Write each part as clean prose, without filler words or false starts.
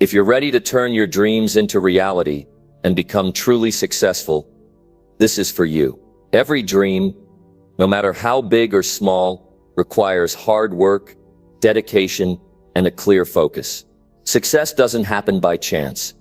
If you're ready to turn your dreams into reality and become truly successful, this is for you. Every dream, no matter how big or small, requires hard work, dedication, and a clear focus. Success doesn't happen by chance.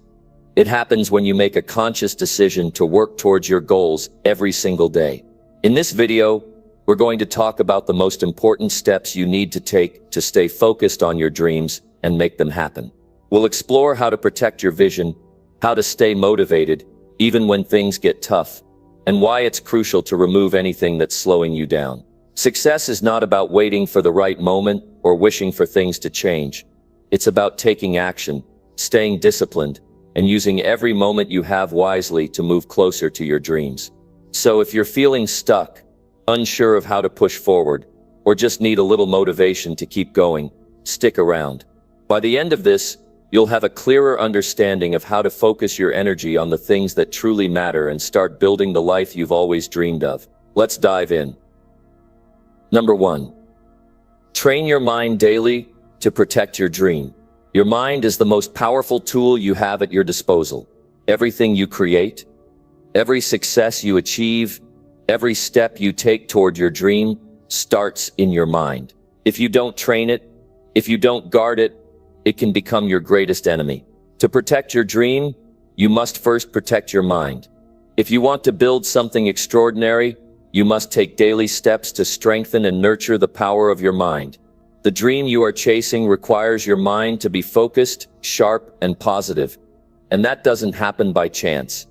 It happens when you make a conscious decision to work towards your goals every single day. In this video, we're going to talk about the most important steps you need to take to stay focused on your dreams and make them happen. We'll explore how to protect your vision, how to stay motivated, even when things get tough, and why it's crucial to remove anything that's slowing you down. Success is not about waiting for the right moment or wishing for things to change. It's about taking action, staying disciplined, and using every moment you have wisely to move closer to your dreams. So if you're feeling stuck, unsure of how to push forward, or just need a little motivation to keep going, stick around. By the end of this, you'll have a clearer understanding of how to focus your energy on the things that truly matter and start building the life you've always dreamed of. Let's dive in. Number 1. Train your mind daily to protect your dream. Your mind is the most powerful tool you have at your disposal. Everything you create, every success you achieve, every step you take toward your dream starts in your mind. If you don't train it, if you don't guard it, it can become your greatest enemy. To protect your dream, you must first protect your mind. If you want to build something extraordinary, you must take daily steps to strengthen and nurture the power of your mind. The dream you are chasing requires your mind to be focused, sharp, and positive. And that doesn't happen by chance.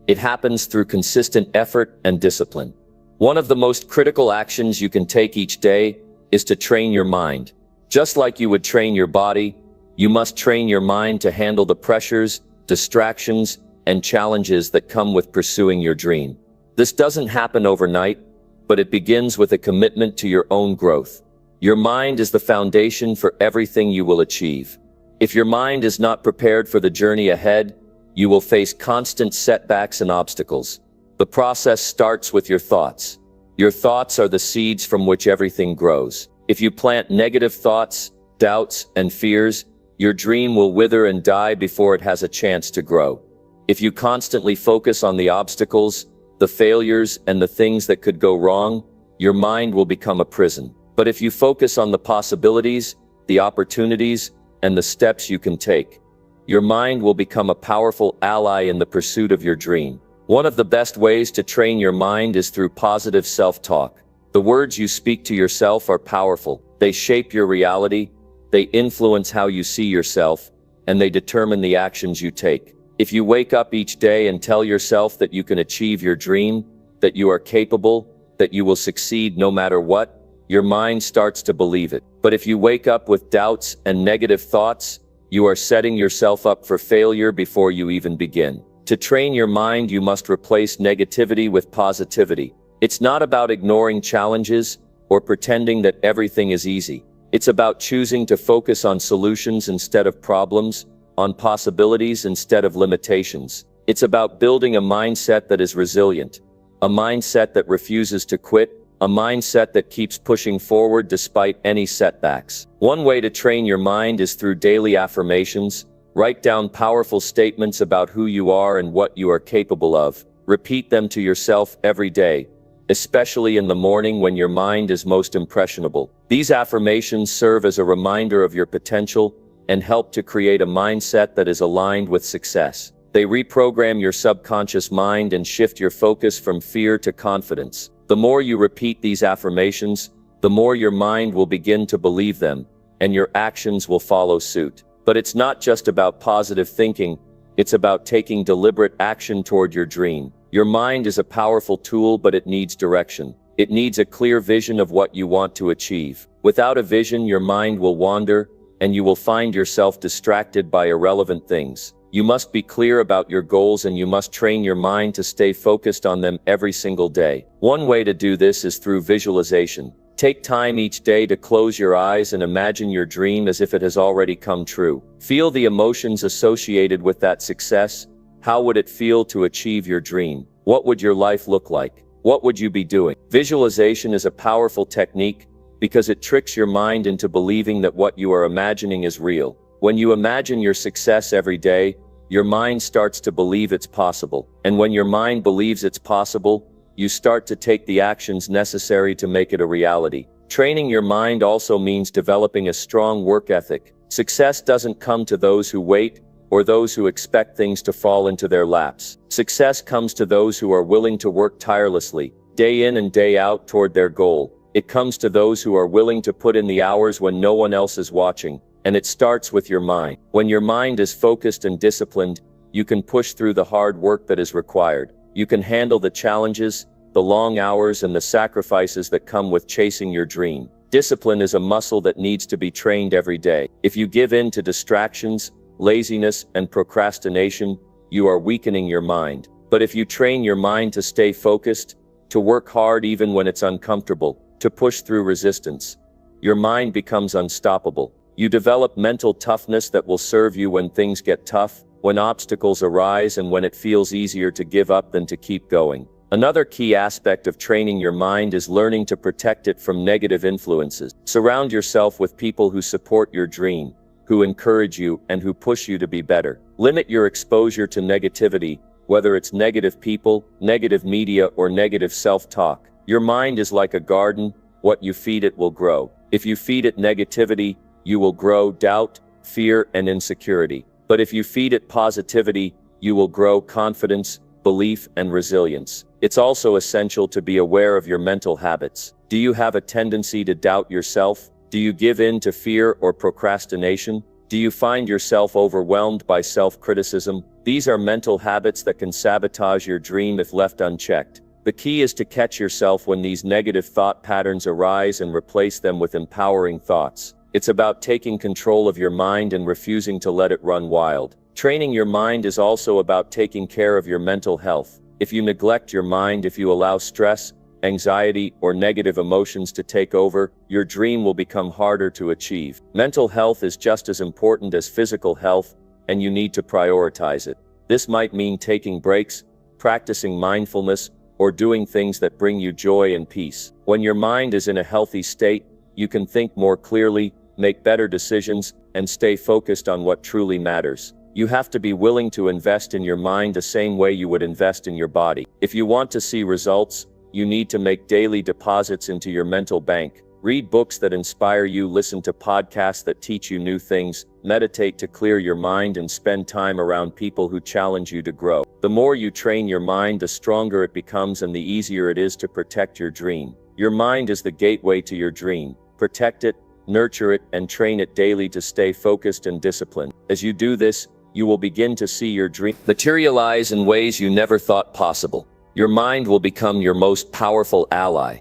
It happens through consistent effort and discipline. One of the most critical actions you can take each day is to train your mind. Just like you would train your body, you must train your mind to handle the pressures, distractions, and challenges that come with pursuing your dream. This doesn't happen overnight, but it begins with a commitment to your own growth. Your mind is the foundation for everything you will achieve. If your mind is not prepared for the journey ahead, you will face constant setbacks and obstacles. The process starts with your thoughts. Your thoughts are the seeds from which everything grows. If you plant negative thoughts, doubts, and fears, your dream will wither and die before it has a chance to grow. If you constantly focus on the obstacles, the failures, and the things that could go wrong, your mind will become a prison. But if you focus on the possibilities, the opportunities, and the steps you can take, your mind will become a powerful ally in the pursuit of your dream. One of the best ways to train your mind is through positive self-talk. The words you speak to yourself are powerful. They shape your reality, they influence how you see yourself, and they determine the actions you take. If you wake up each day and tell yourself that you can achieve your dream, that you are capable, that you will succeed no matter what, your mind starts to believe it. But if you wake up with doubts and negative thoughts, you are setting yourself up for failure before you even begin. To train your mind, you must replace negativity with positivity. It's not about ignoring challenges or pretending that everything is easy. It's about choosing to focus on solutions instead of problems, on possibilities instead of limitations. It's about building a mindset that is resilient, a mindset that refuses to quit, a mindset that keeps pushing forward despite any setbacks. One way to train your mind is through daily affirmations. Write down powerful statements about who you are and what you are capable of. Repeat them to yourself every day, especially in the morning when your mind is most impressionable. These affirmations serve as a reminder of your potential and help to create a mindset that is aligned with success. They reprogram your subconscious mind and shift your focus from fear to confidence. The more you repeat these affirmations, the more your mind will begin to believe them, and your actions will follow suit. But it's not just about positive thinking, it's about taking deliberate action toward your dream. Your mind is a powerful tool, but it needs direction. It needs a clear vision of what you want to achieve. Without a vision, your mind will wander, and you will find yourself distracted by irrelevant things. You must be clear about your goals, and you must train your mind to stay focused on them every single day. One way to do this is through visualization. Take time each day to close your eyes and imagine your dream as if it has already come true. Feel the emotions associated with that success. How would it feel to achieve your dream? What would your life look like? What would you be doing? Visualization is a powerful technique because it tricks your mind into believing that what you are imagining is real. When you imagine your success every day, your mind starts to believe it's possible. And when your mind believes it's possible, you start to take the actions necessary to make it a reality. Training your mind also means developing a strong work ethic. Success doesn't come to those who wait or those who expect things to fall into their laps. Success comes to those who are willing to work tirelessly, day in and day out toward their goal. It comes to those who are willing to put in the hours when no one else is watching. And it starts with your mind. When your mind is focused and disciplined, you can push through the hard work that is required. You can handle the challenges, the long hours, and the sacrifices that come with chasing your dream. Discipline is a muscle that needs to be trained every day. If you give in to distractions, laziness, and procrastination, you are weakening your mind. But if you train your mind to stay focused, to work hard even when it's uncomfortable, to push through resistance, your mind becomes unstoppable. You develop mental toughness that will serve you when things get tough, when obstacles arise, and when it feels easier to give up than to keep going. Another key aspect of training your mind is learning to protect it from negative influences. Surround yourself with people who support your dream, who encourage you, and who push you to be better. Limit your exposure to negativity, whether it's negative people, negative media, or negative self-talk. Your mind is like a garden. What you feed it will grow. If you feed it negativity, you will grow doubt, fear, and insecurity. But if you feed it positivity, you will grow confidence, belief, and resilience. It's also essential to be aware of your mental habits. Do you have a tendency to doubt yourself? Do you give in to fear or procrastination? Do you find yourself overwhelmed by self-criticism? These are mental habits that can sabotage your dream if left unchecked. The key is to catch yourself when these negative thought patterns arise and replace them with empowering thoughts. It's about taking control of your mind and refusing to let it run wild. Training your mind is also about taking care of your mental health. If you neglect your mind, if you allow stress, anxiety, or negative emotions to take over, your dream will become harder to achieve. Mental health is just as important as physical health, and you need to prioritize it. This might mean taking breaks, practicing mindfulness, or doing things that bring you joy and peace. When your mind is in a healthy state, you can think more clearly, make better decisions, and stay focused on what truly matters. You have to be willing to invest in your mind the same way you would invest in your body. If you want to see results, you need to make daily deposits into your mental bank. Read books that inspire you, listen to podcasts that teach you new things, meditate to clear your mind, and spend time around people who challenge you to grow. The more you train your mind, the stronger it becomes and the easier it is to protect your dream. Your mind is the gateway to your dream. Protect it, nurture it, and train it daily to stay focused and disciplined. As you do this, you will begin to see your dream materialize in ways you never thought possible. Your mind will become your most powerful ally,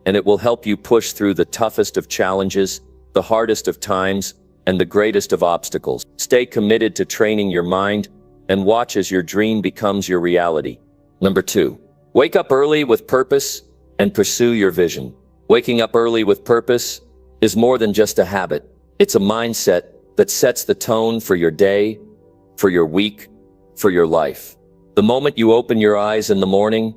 and it will help you push through the toughest of challenges, the hardest of times, and the greatest of obstacles. Stay committed to training your mind, and watch as your dream becomes your reality. Number 2. Wake up early with purpose and pursue your vision. Waking up early with purpose is more than just a habit. It's a mindset that sets the tone for your day, for your week, for your life. The moment you open your eyes in the morning,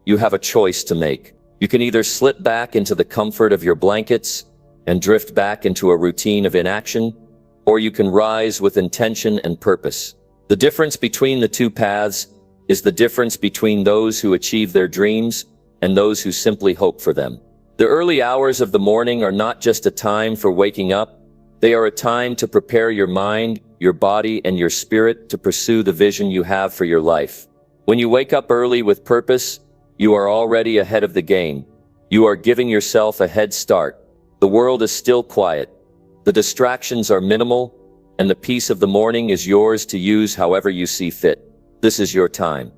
you have a choice to make. You can either slip back into the comfort of your blankets and drift back into a routine of inaction, or you can rise with intention and purpose. The difference between the two paths is the difference between those who achieve their dreams and those who simply hope for them. The early hours of the morning are not just a time for waking up. They are a time to prepare your mind, your body, and your spirit to pursue the vision you have for your life. When you wake up early with purpose, you are already ahead of the game. You are giving yourself a head start. The world is still quiet. The distractions are minimal, and the peace of the morning is yours to use however you see fit. This is your time.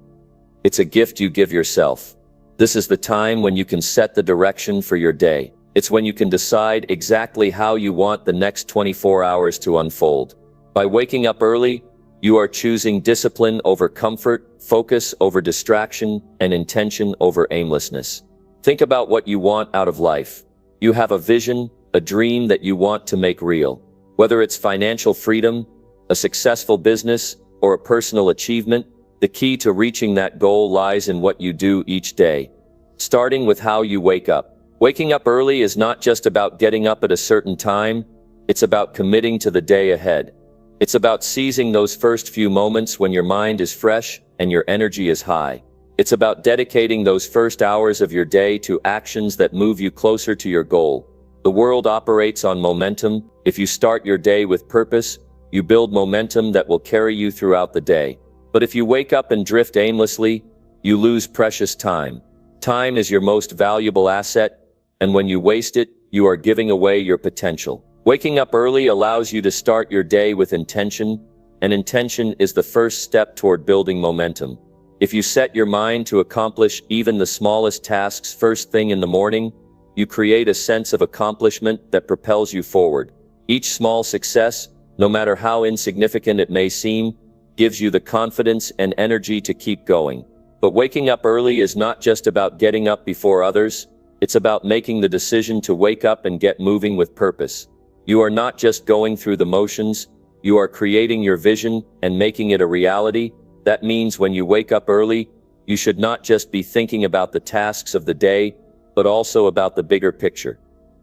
It's a gift you give yourself. This is the time when you can set the direction for your day. It's when you can decide exactly how you want the next 24 hours to unfold. By waking up early, you are choosing discipline over comfort, focus over distraction, and intention over aimlessness. Think about what you want out of life. You have a vision, a dream that you want to make real. Whether it's financial freedom, a successful business, or a personal achievement, the key to reaching that goal lies in what you do each day, starting with how you wake up. Waking up early is not just about getting up at a certain time, it's about committing to the day ahead. It's about seizing those first few moments when your mind is fresh and your energy is high. It's about dedicating those first hours of your day to actions that move you closer to your goal. The world operates on momentum. If you start your day with purpose, you build momentum that will carry you throughout the day. But if you wake up and drift aimlessly, you lose precious time. Time is your most valuable asset, and when you waste it, you are giving away your potential. Waking up early allows you to start your day with intention, and intention is the first step toward building momentum. If you set your mind to accomplish even the smallest tasks first thing in the morning, you create a sense of accomplishment that propels you forward. Each small success, no matter how insignificant it may seem, gives you the confidence and energy to keep going. But waking up early is not just about getting up before others, it's about making the decision to wake up and get moving with purpose. You are not just going through the motions, you are creating your vision and making it a reality. That means when you wake up early, you should not just be thinking about the tasks of the day, but also about the bigger picture,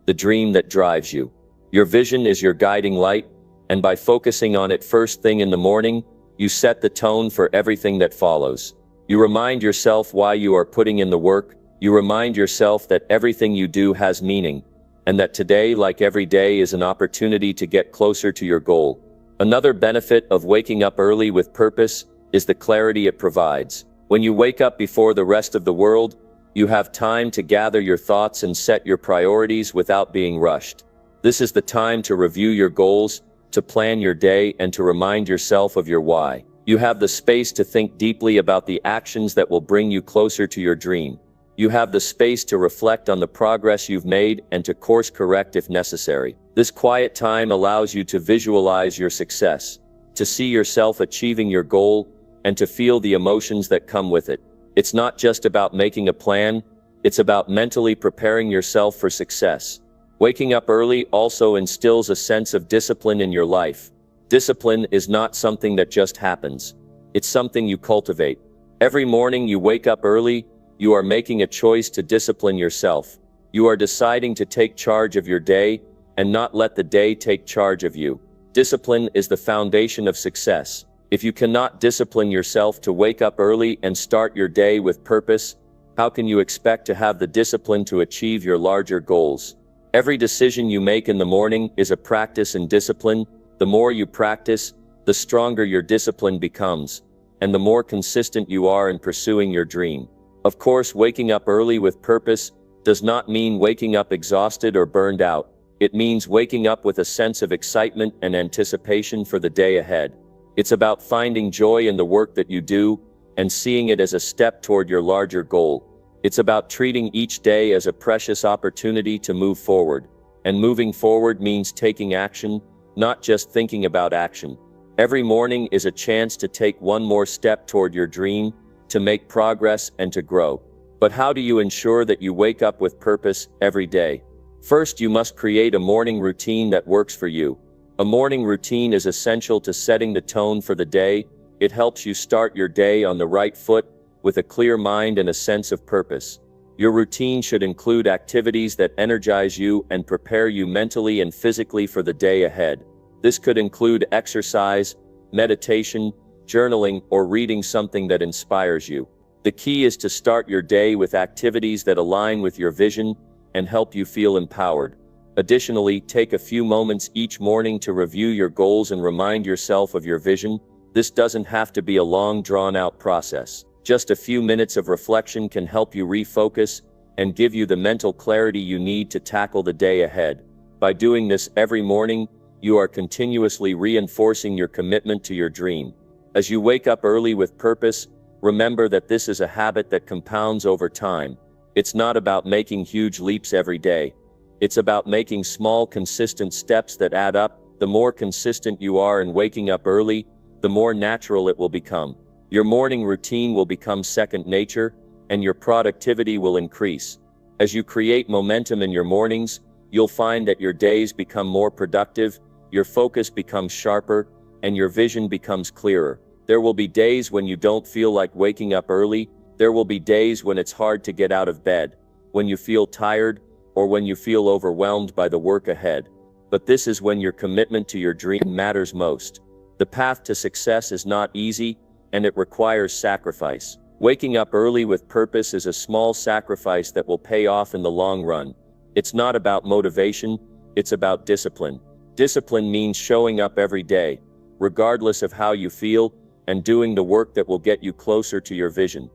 the dream that drives you. Your vision is your guiding light, and by focusing on it first thing in the morning, you set the tone for everything that follows. You remind yourself why you are putting in the work. You remind yourself that everything you do has meaning, and that today, like every day, is an opportunity to get closer to your goal. Another benefit of waking up early with purpose is the clarity it provides. When you wake up before the rest of the world, you have time to gather your thoughts and set your priorities without being rushed. This is the time to review your goals, to plan your day, and to remind yourself of your why. You have the space to think deeply about the actions that will bring you closer to your dream. You have the space to reflect on the progress you've made and to course correct if necessary. This quiet time allows you to visualize your success, to see yourself achieving your goal, and to feel the emotions that come with it. It's not just about making a plan, it's about mentally preparing yourself for success. Waking up early also instills a sense of discipline in your life. Discipline is not something that just happens. It's something you cultivate. Every morning you wake up early, you are making a choice to discipline yourself. You are deciding to take charge of your day and not let the day take charge of you. Discipline is the foundation of success. If you cannot discipline yourself to wake up early and start your day with purpose, how can you expect to have the discipline to achieve your larger goals? Every decision you make in the morning is a practice in discipline. The more you practice, the stronger your discipline becomes, and the more consistent you are in pursuing your dream. Of course, waking up early with purpose does not mean waking up exhausted or burned out. It means waking up with a sense of excitement and anticipation for the day ahead. It's about finding joy in the work that you do and seeing it as a step toward your larger goal. It's about treating each day as a precious opportunity to move forward. And moving forward means taking action, not just thinking about action. Every morning is a chance to take one more step toward your dream, to make progress and to grow. But how do you ensure that you wake up with purpose every day? First, you must create a morning routine that works for you. A morning routine is essential to setting the tone for the day. It helps you start your day on the right foot, with a clear mind and a sense of purpose. Your routine should include activities that energize you and prepare you mentally and physically for the day ahead. This could include exercise, meditation, journaling, or reading something that inspires you. The key is to start your day with activities that align with your vision and help you feel empowered. Additionally, take a few moments each morning to review your goals and remind yourself of your vision. This doesn't have to be a long, drawn-out process. Just a few minutes of reflection can help you refocus and give you the mental clarity you need to tackle the day ahead. By doing this every morning, you are continuously reinforcing your commitment to your dream. As you wake up early with purpose, remember that this is a habit that compounds over time. It's not about making huge leaps every day. It's about making small, consistent steps that add up. The more consistent you are in waking up early, the more natural it will become. Your morning routine will become second nature, and your productivity will increase. As you create momentum in your mornings, you'll find that your days become more productive, your focus becomes sharper, and your vision becomes clearer. There will be days when you don't feel like waking up early. There will be days when it's hard to get out of bed, when you feel tired, or when you feel overwhelmed by the work ahead. But this is when your commitment to your dream matters most. The path to success is not easy, and it requires sacrifice. Waking up early with purpose is a small sacrifice that will pay off in the long run. It's not about motivation, it's about discipline. Discipline means showing up every day, regardless of how you feel, and doing the work that will get you closer to your vision.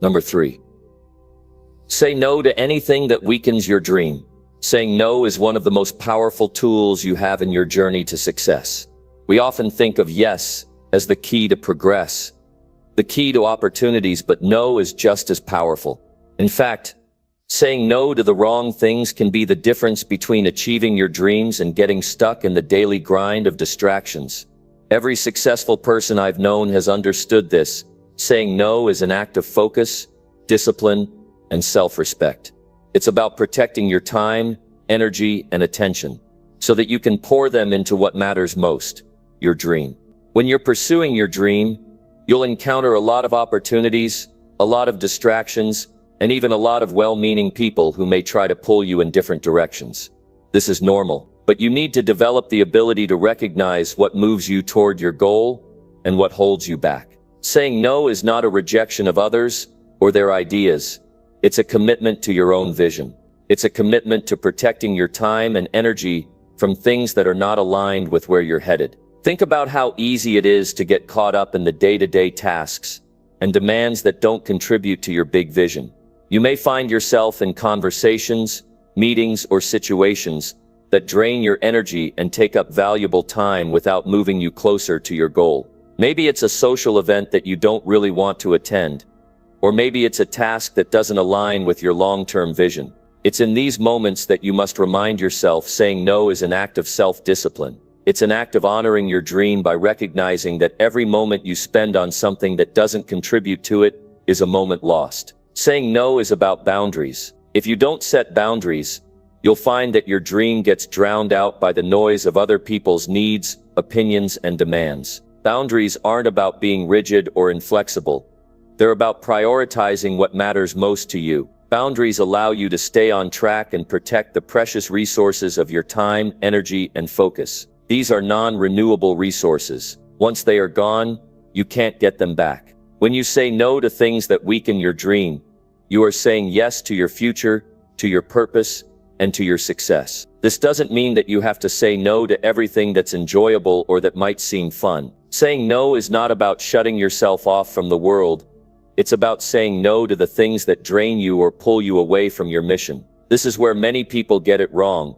Number 3. Say no to anything that weakens your dream. Saying no is one of the most powerful tools you have in your journey to success. We often think of yes as the key to progress, the key to opportunities, but no is just as powerful. In fact, saying no to the wrong things can be the difference between achieving your dreams and getting stuck in the daily grind of distractions. Every successful person I've known has understood this. Saying no is an act of focus, discipline, and self-respect. It's about protecting your time, energy, and attention, so that you can pour them into what matters most, your dream. When you're pursuing your dream, you'll encounter a lot of opportunities, a lot of distractions, and even a lot of well-meaning people who may try to pull you in different directions. This is normal, but you need to develop the ability to recognize what moves you toward your goal and what holds you back. Saying no is not a rejection of others or their ideas. It's a commitment to your own vision. It's a commitment to protecting your time and energy from things that are not aligned with where you're headed. Think about how easy it is to get caught up in the day-to-day tasks and demands that don't contribute to your big vision. You may find yourself in conversations, meetings, or situations that drain your energy and take up valuable time without moving you closer to your goal. Maybe it's a social event that you don't really want to attend, or maybe it's a task that doesn't align with your long-term vision. It's in these moments that you must remind yourself saying no is an act of self-discipline. It's an act of honoring your dream by recognizing that every moment you spend on something that doesn't contribute to it is a moment lost. Saying no is about boundaries. If you don't set boundaries, you'll find that your dream gets drowned out by the noise of other people's needs, opinions, and demands. Boundaries aren't about being rigid or inflexible. They're about prioritizing what matters most to you. Boundaries allow you to stay on track and protect the precious resources of your time, energy, and focus. These are non-renewable resources. Once they are gone, you can't get them back. When you say no to things that weaken your dream, you are saying yes to your future, to your purpose, and to your success. This doesn't mean that you have to say no to everything that's enjoyable or that might seem fun. Saying no is not about shutting yourself off from the world. It's about saying no to the things that drain you or pull you away from your mission. This is where many people get it wrong.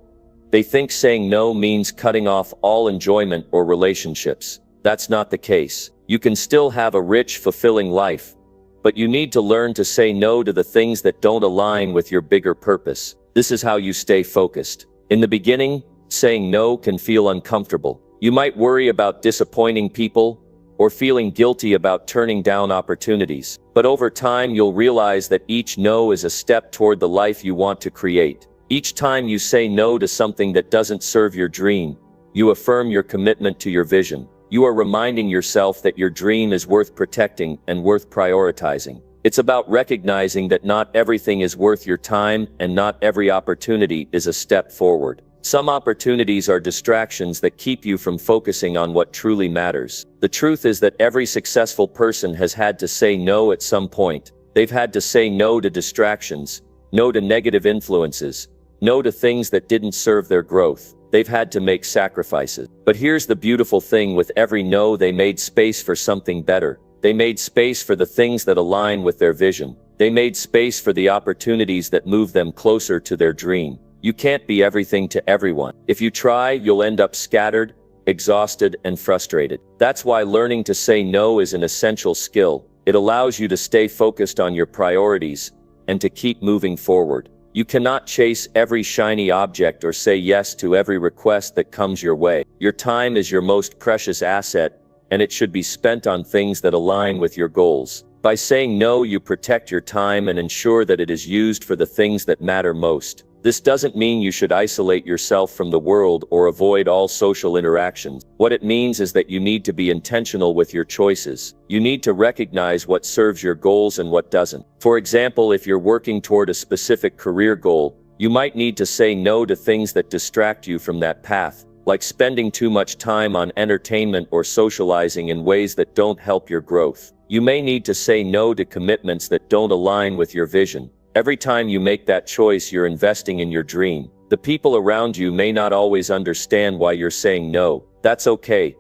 They think saying no means cutting off all enjoyment or relationships. That's not the case. You can still have a rich, fulfilling life, but you need to learn to say no to the things that don't align with your bigger purpose. This is how you stay focused. In the beginning, saying no can feel uncomfortable. You might worry about disappointing people or feeling guilty about turning down opportunities. But over time, you'll realize that each no is a step toward the life you want to create. Each time you say no to something that doesn't serve your dream, you affirm your commitment to your vision. You are reminding yourself that your dream is worth protecting and worth prioritizing. It's about recognizing that not everything is worth your time and not every opportunity is a step forward. Some opportunities are distractions that keep you from focusing on what truly matters. The truth is that every successful person has had to say no at some point. They've had to say no to distractions, no to negative influences, no to things that didn't serve their growth. They've had to make sacrifices. But here's the beautiful thing: with every no, they made space for something better. They made space for the things that align with their vision. They made space for the opportunities that move them closer to their dream. You can't be everything to everyone. If you try, you'll end up scattered, exhausted, and frustrated. That's why learning to say no is an essential skill. It allows you to stay focused on your priorities and to keep moving forward. You cannot chase every shiny object or say yes to every request that comes your way. Your time is your most precious asset, and it should be spent on things that align with your goals. By saying no, you protect your time and ensure that it is used for the things that matter most. This doesn't mean you should isolate yourself from the world or avoid all social interactions. What it means is that you need to be intentional with your choices. You need to recognize what serves your goals and what doesn't. For example, if you're working toward a specific career goal, you might need to say no to things that distract you from that path. like spending too much time on entertainment or socializing in ways that don't help your growth. You may need to say no to commitments that don't align with your vision. Every time you make that choice, you're investing in your dream. The people around you may not always understand why you're saying no. That's okay.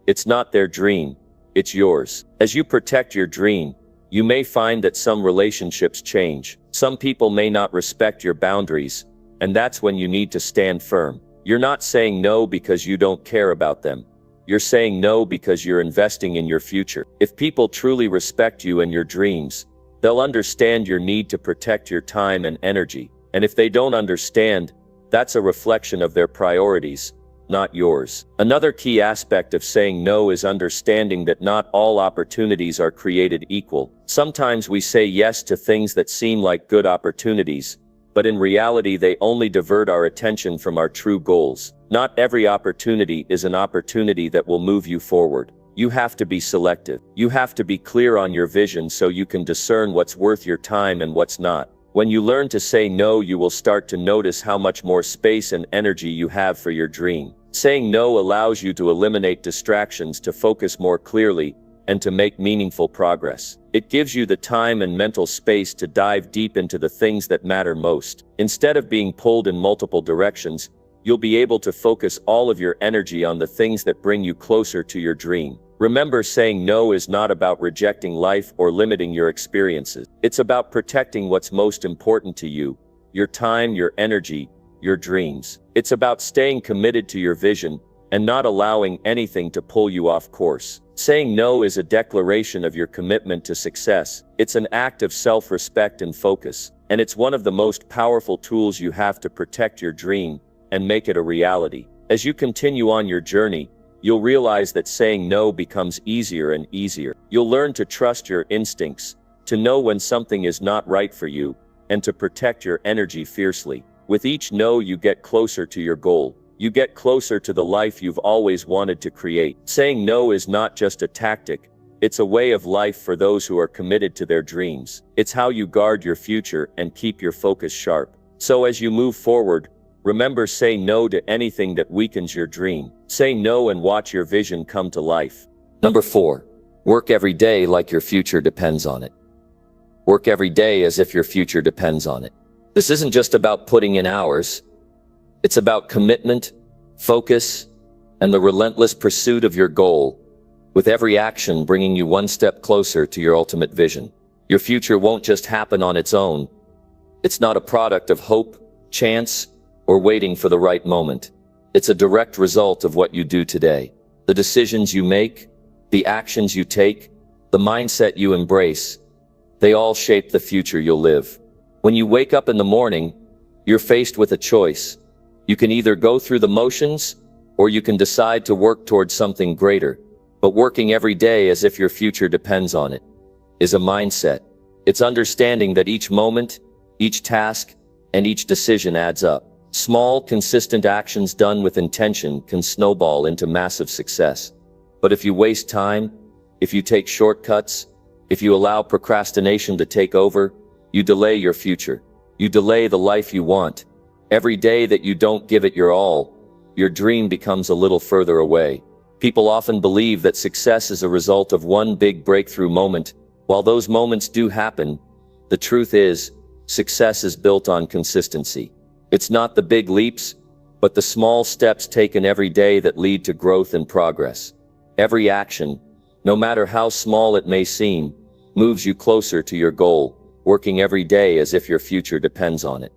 It's not their dream, it's yours. As you protect your dream, you may find that some relationships change. Some people may not respect your boundaries, and that's when you need to stand firm. You're not saying no because you don't care about them. You're saying no because you're investing in your future. If people truly respect you and your dreams, they'll understand your need to protect your time and energy. And if they don't understand, that's a reflection of their priorities, not yours. Another key aspect of saying no is understanding that not all opportunities are created equal. Sometimes we say yes to things that seem like good opportunities, but in reality they only divert our attention from our true goals. Not every opportunity is an opportunity that will move you forward. You have to be selective. You have to be clear on your vision so you can discern what's worth your time and what's not. When you learn to say no, you will start to notice how much more space and energy you have for your dream. Saying no allows you to eliminate distractions, to focus more clearly, and to make meaningful progress. It gives you the time and mental space to dive deep into the things that matter most. Instead of being pulled in multiple directions, you'll be able to focus all of your energy on the things that bring you closer to your dream. Remember, saying no is not about rejecting life or limiting your experiences. It's about protecting what's most important to you: your time, your energy, your dreams. It's about staying committed to your vision and not allowing anything to pull you off course. Saying no is a declaration of your commitment to success. It's an act of self-respect and focus, and it's one of the most powerful tools you have to protect your dream and make it a reality. As you continue on your journey, you'll realize that saying no becomes easier and easier. You'll learn to trust your instincts, to know when something is not right for you, and to protect your energy fiercely. With each no, you get closer to your goal. You get closer to the life you've always wanted to create. Saying no is not just a tactic, it's a way of life for those who are committed to their dreams. It's how you guard your future and keep your focus sharp. So as you move forward, remember, say no to anything that weakens your dream. Say no and watch your vision come to life. Number 4, work every day like your future depends on it. Work every day as if your future depends on it. This isn't just about putting in hours. It's about commitment, focus, and the relentless pursuit of your goal, with every action bringing you one step closer to your ultimate vision. Your future won't just happen on its own. It's not a product of hope, chance, or waiting for the right moment. It's a direct result of what you do today. The decisions you make, the actions you take, the mindset you embrace, they all shape the future you'll live. When you wake up in the morning, you're faced with a choice. You can either go through the motions, or you can decide to work towards something greater. But working every day as if your future depends on it is a mindset. It's understanding that each moment, each task, and each decision adds up. Small, consistent actions done with intention can snowball into massive success. But if you waste time, if you take shortcuts, if you allow procrastination to take over, you delay your future. You delay the life you want. Every day that you don't give it your all, your dream becomes a little further away. People often believe that success is a result of one big breakthrough moment. While those moments do happen, the truth is, success is built on consistency. It's not the big leaps, but the small steps taken every day that lead to growth and progress. Every action, no matter how small it may seem, moves you closer to your goal. Working every day as if your future depends on it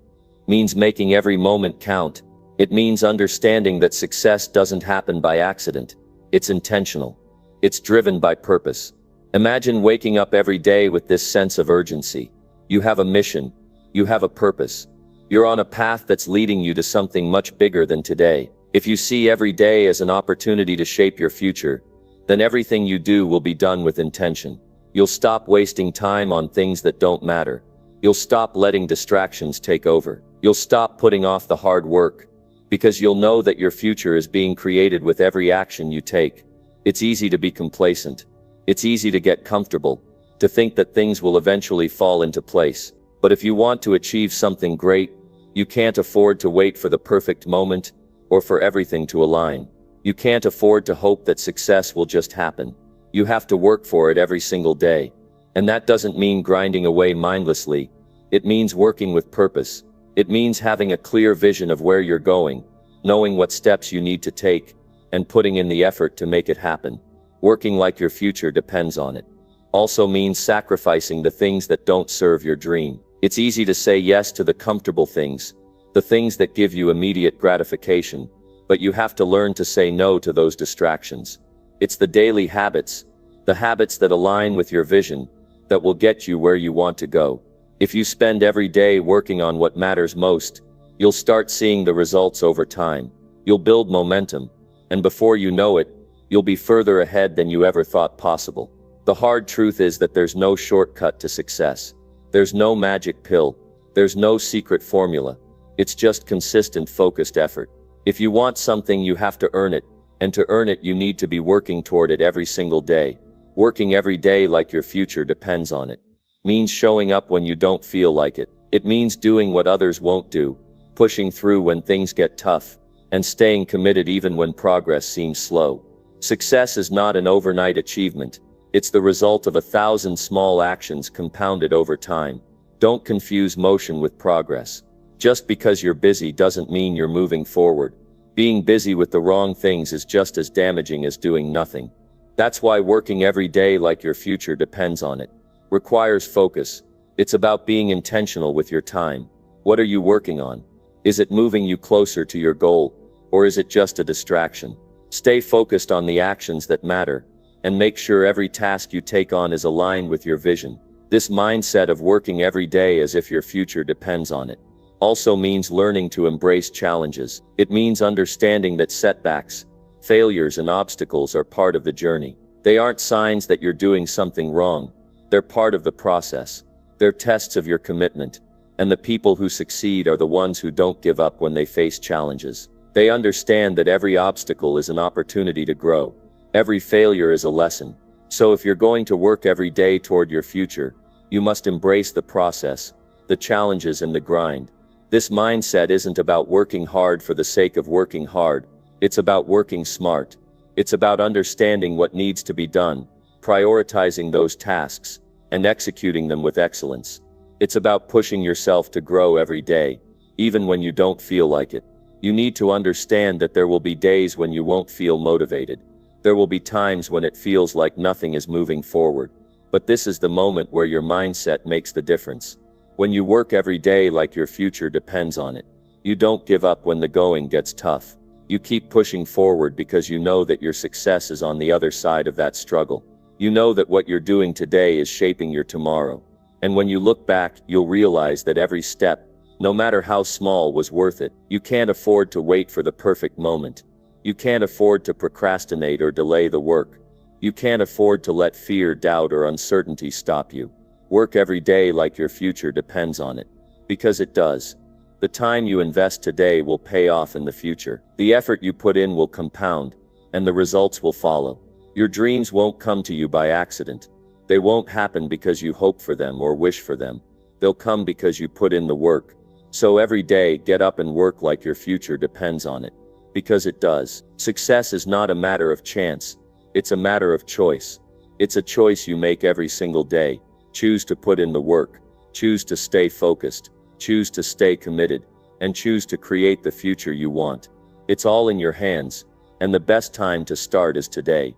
means making every moment count. It means understanding that success doesn't happen by accident. It's intentional. It's driven by purpose. Imagine waking up every day with this sense of urgency. You have a mission. You have a purpose. You're on a path that's leading you to something much bigger than today. If you see every day as an opportunity to shape your future, then everything you do will be done with intention. You'll stop wasting time on things that don't matter. You'll stop letting distractions take over. You'll stop putting off the hard work, because you'll know that your future is being created with every action you take. It's easy to be complacent. It's easy to get comfortable, to think that things will eventually fall into place. But if you want to achieve something great, you can't afford to wait for the perfect moment or for everything to align. You can't afford to hope that success will just happen. You have to work for it every single day. And that doesn't mean grinding away mindlessly. It means working with purpose. It means having a clear vision of where you're going, knowing what steps you need to take, and putting in the effort to make it happen. Working like your future depends on it also means sacrificing the things that don't serve your dream. It's easy to say yes to the comfortable things, the things that give you immediate gratification, but you have to learn to say no to those distractions. It's the daily habits, the habits that align with your vision, that will get you where you want to go. If you spend every day working on what matters most, you'll start seeing the results over time. You'll build momentum, and before you know it, you'll be further ahead than you ever thought possible. The hard truth is that there's no shortcut to success. There's no magic pill. There's no secret formula. It's just consistent, focused effort. If you want something, you have to earn it. And to earn it, you need to be working toward it every single day. Working every day like your future depends on it means showing up when you don't feel like it. It means doing what others won't do, pushing through when things get tough, and staying committed even when progress seems slow. Success is not an overnight achievement. It's the result of 1,000 small actions compounded over time. Don't confuse motion with progress. Just because you're busy doesn't mean you're moving forward. Being busy with the wrong things is just as damaging as doing nothing. That's why working every day like your future depends on it requires focus. It's about being intentional with your time. What are you working on? Is it moving you closer to your goal, or is it just a distraction? Stay focused on the actions that matter, and make sure every task you take on is aligned with your vision. This mindset of working every day as if your future depends on it also means learning to embrace challenges. It means understanding that setbacks, failures, and obstacles are part of the journey. They aren't signs that you're doing something wrong. They're part of the process. They're tests of your commitment. And the people who succeed are the ones who don't give up when they face challenges. They understand that every obstacle is an opportunity to grow. Every failure is a lesson. So if you're going to work every day toward your future, you must embrace the process, the challenges, and the grind. This mindset isn't about working hard for the sake of working hard. It's about working smart. It's about understanding what needs to be done, prioritizing those tasks, and executing them with excellence. It's about pushing yourself to grow every day, even when you don't feel like it. You need to understand that there will be days when you won't feel motivated. There will be times when it feels like nothing is moving forward. But this is the moment where your mindset makes the difference. When you work every day like your future depends on it, you don't give up when the going gets tough. You keep pushing forward because you know that your success is on the other side of that struggle. You know that what you're doing today is shaping your tomorrow. And when you look back, you'll realize that every step, no matter how small, was worth it. You can't afford to wait for the perfect moment. You can't afford to procrastinate or delay the work. You can't afford to let fear, doubt, or uncertainty stop you. Work every day like your future depends on it. Because it does. The time you invest today will pay off in the future. The effort you put in will compound, and the results will follow. Your dreams won't come to you by accident. They won't happen because you hope for them or wish for them. They'll come because you put in the work. So every day, get up and work like your future depends on it. Because it does. Success is not a matter of chance. It's a matter of choice. It's a choice you make every single day. Choose to put in the work. Choose to stay focused. Choose to stay committed. And choose to create the future you want. It's all in your hands. And the best time to start is today.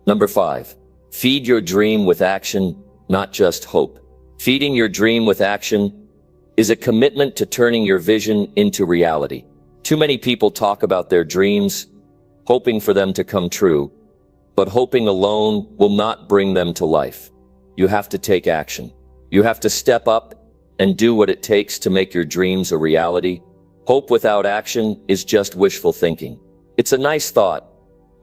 Number 5. Feed your dream with action, not just hope. Feeding your dream with action is a commitment to turning your vision into reality. Too many people talk about their dreams, hoping for them to come true, but hoping alone will not bring them to life. You have to take action. You have to step up and do what it takes to make your dreams a reality. Hope without action is just wishful thinking. It's a nice thought,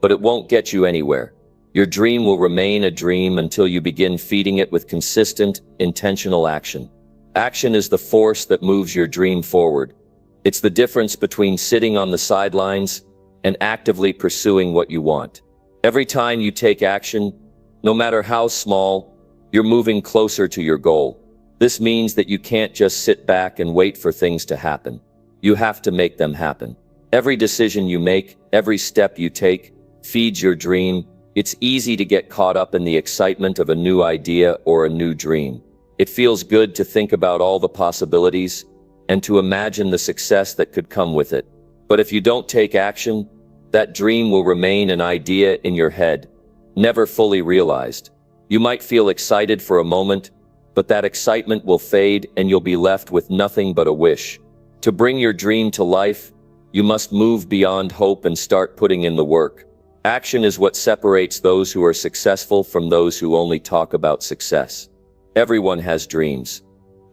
but it won't get you anywhere. Your dream will remain a dream until you begin feeding it with consistent, intentional action. Action is the force that moves your dream forward. It's the difference between sitting on the sidelines and actively pursuing what you want. Every time you take action, no matter how small, you're moving closer to your goal. This means that you can't just sit back and wait for things to happen. You have to make them happen. Every decision you make, every step you take, feeds your dream. It's easy to get caught up in the excitement of a new idea or a new dream. It feels good to think about all the possibilities and to imagine the success that could come with it. But if you don't take action, that dream will remain an idea in your head, never fully realized. You might feel excited for a moment, but that excitement will fade and you'll be left with nothing but a wish. To bring your dream to life, you must move beyond hope and start putting in the work. Action is what separates those who are successful from those who only talk about success. Everyone has dreams.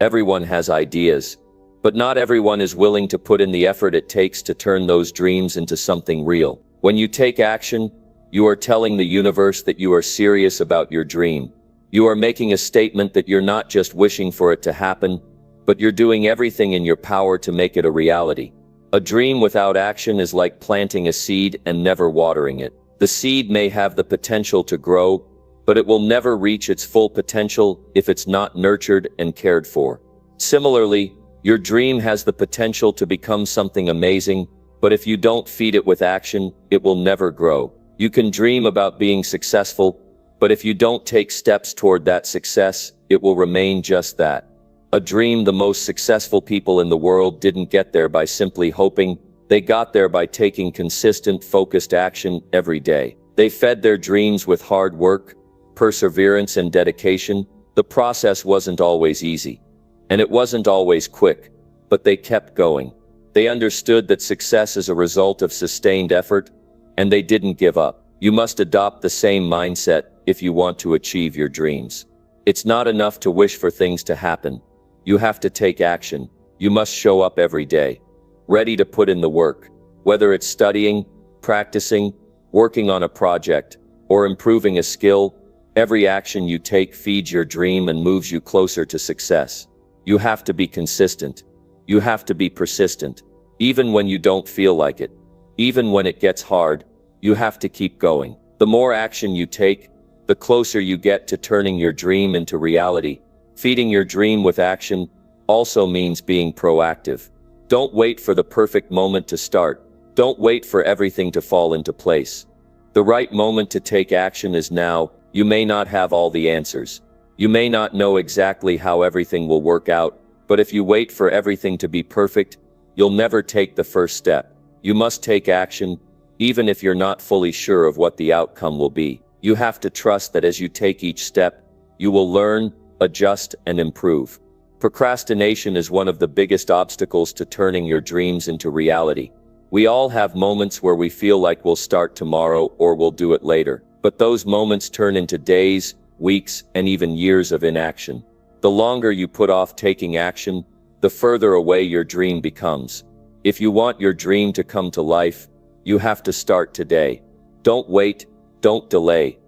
Everyone has ideas. But not everyone is willing to put in the effort it takes to turn those dreams into something real. When you take action, you are telling the universe that you are serious about your dream. You are making a statement that you're not just wishing for it to happen, but you're doing everything in your power to make it a reality. A dream without action is like planting a seed and never watering it. The seed may have the potential to grow, but it will never reach its full potential if it's not nurtured and cared for. Similarly, your dream has the potential to become something amazing, but if you don't feed it with action, it will never grow. You can dream about being successful, but if you don't take steps toward that success, it will remain just that. A dream. The most successful people in the world didn't get there by simply hoping. They got there by taking consistent, focused action every day. They fed their dreams with hard work, perseverance, and dedication. The process wasn't always easy, and it wasn't always quick, but they kept going. They understood that success is a result of sustained effort, and they didn't give up. You must adopt the same mindset if you want to achieve your dreams. It's not enough to wish for things to happen. You have to take action. You must show up every day, ready to put in the work. Whether it's studying, practicing, working on a project, or improving a skill, every action you take feeds your dream and moves you closer to success. You have to be consistent. You have to be persistent. Even when you don't feel like it, even when it gets hard, you have to keep going. The more action you take, the closer you get to turning your dream into reality. Feeding your dream with action also means being proactive. Don't wait for the perfect moment to start. Don't wait for everything to fall into place. The right moment to take action is now. You may not have all the answers. You may not know exactly how everything will work out, but if you wait for everything to be perfect, you'll never take the first step. You must take action, even if you're not fully sure of what the outcome will be. You have to trust that as you take each step, you will learn, adjust, and improve. Procrastination is one of the biggest obstacles to turning your dreams into reality. We all have moments where we feel like we'll start tomorrow or we'll do it later, but those moments turn into days, weeks, and even years of inaction. The longer you put off taking action, the further away your dream becomes. If you want your dream to come to life, you have to start today. Don't wait, don't delay.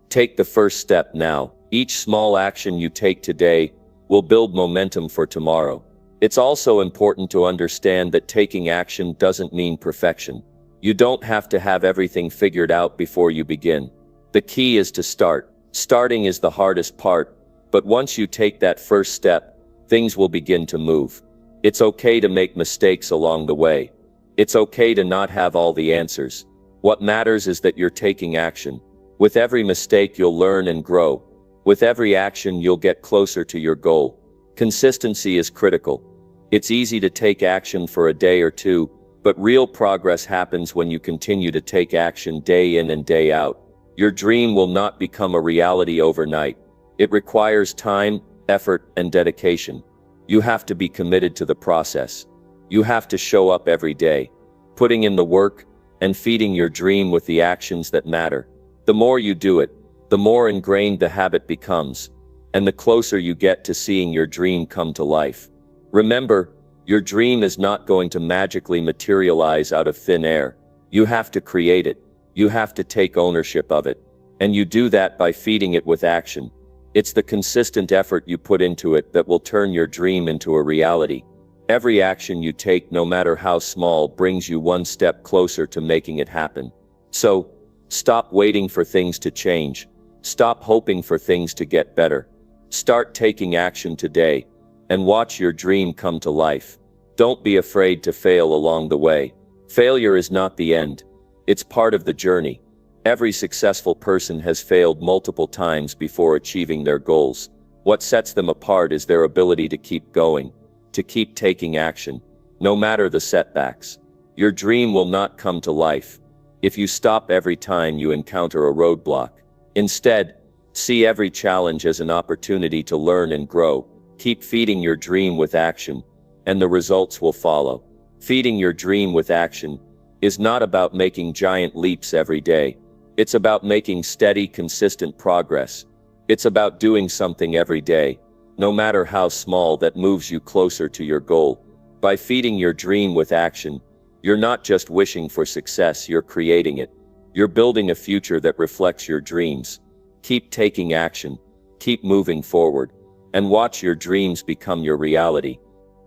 Take the first step now. Each small action you take today will build momentum for tomorrow. It's also important to understand that taking action doesn't mean perfection. You don't have to have everything figured out before you begin. The key is to start. Starting is the hardest part, but once you take that first step, things will begin to move. It's okay to make mistakes along the way. It's okay to not have all the answers. What matters is that you're taking action. With every mistake, you'll learn and grow. With every action, you'll get closer to your goal. Consistency is critical. It's easy to take action for a day or two, but real progress happens when you continue to take action day in and day out. Your dream will not become a reality overnight. It requires time, effort, and dedication. You have to be committed to the process. You have to show up every day, putting in the work and feeding your dream with the actions that matter. The more you do it, the more ingrained the habit becomes, and the closer you get to seeing your dream come to life. Remember, your dream is not going to magically materialize out of thin air. You have to create it. You have to take ownership of it. And you do that by feeding it with action. It's the consistent effort you put into it that will turn your dream into a reality. Every action you take, no matter how small, brings you one step closer to making it happen. So, stop waiting for things to change. Stop hoping for things to get better. Start taking action today, and watch your dream come to life. Don't be afraid to fail along the way. Failure is not the end. It's part of the journey. Every successful person has failed multiple times before achieving their goals. What sets them apart is their ability to keep going, to keep taking action, no matter the setbacks. Your dream will not come to life if you stop every time you encounter a roadblock. Instead, see every challenge as an opportunity to learn and grow. Keep feeding your dream with action, and the results will follow. Feeding your dream with action is not about making giant leaps every day. It's about making steady, consistent progress. It's about doing something every day, no matter how small, that moves you closer to your goal. By feeding your dream with action, you're not just wishing for success, you're creating it. You're building a future that reflects your dreams. Keep taking action, keep moving forward, and watch your dreams become your reality.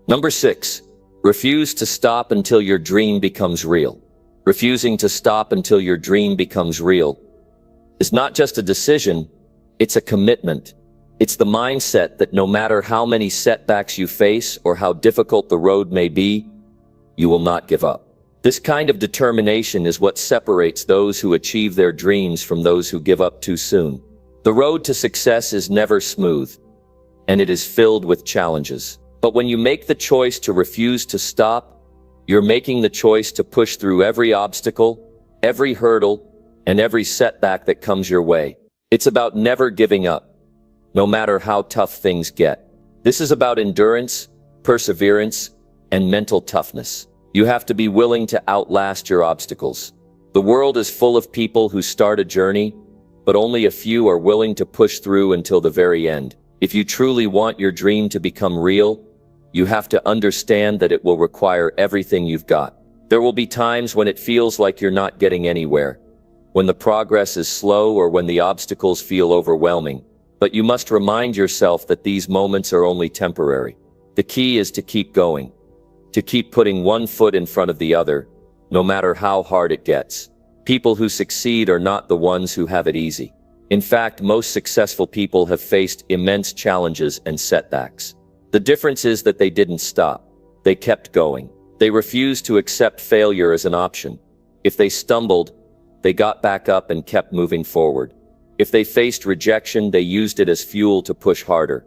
Number 6. Refuse to stop until your dream becomes real. Refusing to stop until your dream becomes real is not just a decision, it's a commitment. It's the mindset that no matter how many setbacks you face or how difficult the road may be, you will not give up. This kind of determination is what separates those who achieve their dreams from those who give up too soon. The road to success is never smooth, and it is filled with challenges. But when you make the choice to refuse to stop, you're making the choice to push through every obstacle, every hurdle, and every setback that comes your way. It's about never giving up, no matter how tough things get. This is about endurance, perseverance, and mental toughness. You have to be willing to outlast your obstacles. The world is full of people who start a journey, but only a few are willing to push through until the very end. If you truly want your dream to become real, you have to understand that it will require everything you've got. There will be times when it feels like you're not getting anywhere, when the progress is slow or when the obstacles feel overwhelming. But you must remind yourself that these moments are only temporary. The key is to keep going, to keep putting one foot in front of the other, no matter how hard it gets. People who succeed are not the ones who have it easy. In fact, most successful people have faced immense challenges and setbacks. The difference is that they didn't stop. They kept going. They refused to accept failure as an option. If they stumbled, they got back up and kept moving forward. If they faced rejection, they used it as fuel to push harder.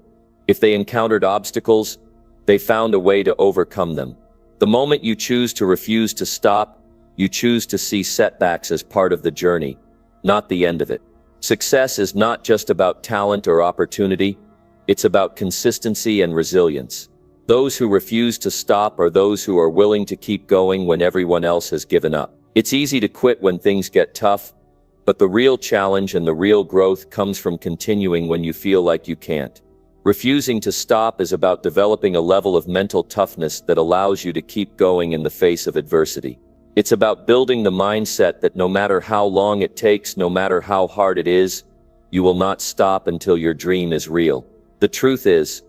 If they encountered obstacles, they found a way to overcome them. The moment you choose to refuse to stop, you choose to see setbacks as part of the journey, not the end of it. Success is not just about talent or opportunity. It's about consistency and resilience. Those who refuse to stop are those who are willing to keep going when everyone else has given up. It's easy to quit when things get tough, but the real challenge and the real growth comes from continuing when you feel like you can't. Refusing to stop is about developing a level of mental toughness that allows you to keep going in the face of adversity. It's about building the mindset that no matter how long it takes, no matter how hard it is, you will not stop until your dream is real. The truth is,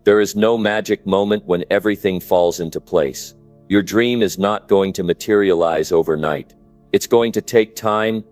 there is no magic moment when everything falls into place. Your dream is not going to materialize overnight. It's going to take time,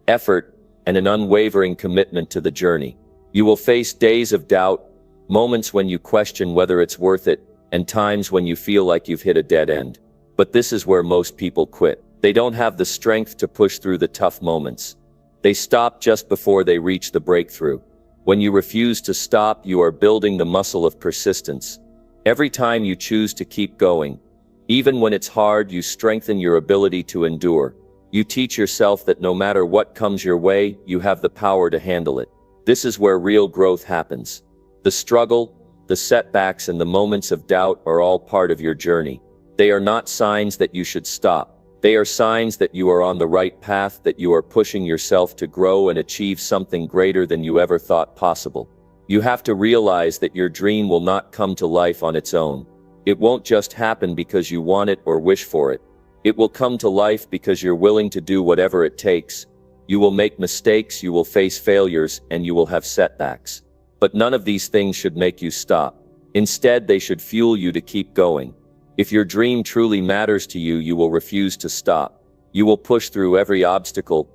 effort, and an unwavering commitment to the journey. You will face days of doubt, moments when you question whether it's worth it, and times when you feel like you've hit a dead end. But this is where most people quit. They don't have the strength to push through the tough moments. They stop just before they reach the breakthrough. When you refuse to stop, you are building the muscle of persistence. Every time you choose to keep going, even when it's hard, you strengthen your ability to endure. You teach yourself that no matter what comes your way, you have the power to handle it. This is where real growth happens. The struggle, the setbacks, and the moments of doubt are all part of your journey. They are not signs that you should stop. They are signs that you are on the right path, that you are pushing yourself to grow and achieve something greater than you ever thought possible. You have to realize that your dream will not come to life on its own. It won't just happen because you want it or wish for it. It will come to life because you're willing to do whatever it takes. You will make mistakes, you will face failures, and you will have setbacks. But none of these things should make you stop. Instead, they should fuel you to keep going. If your dream truly matters to you, you will refuse to stop. You will push through every obstacle,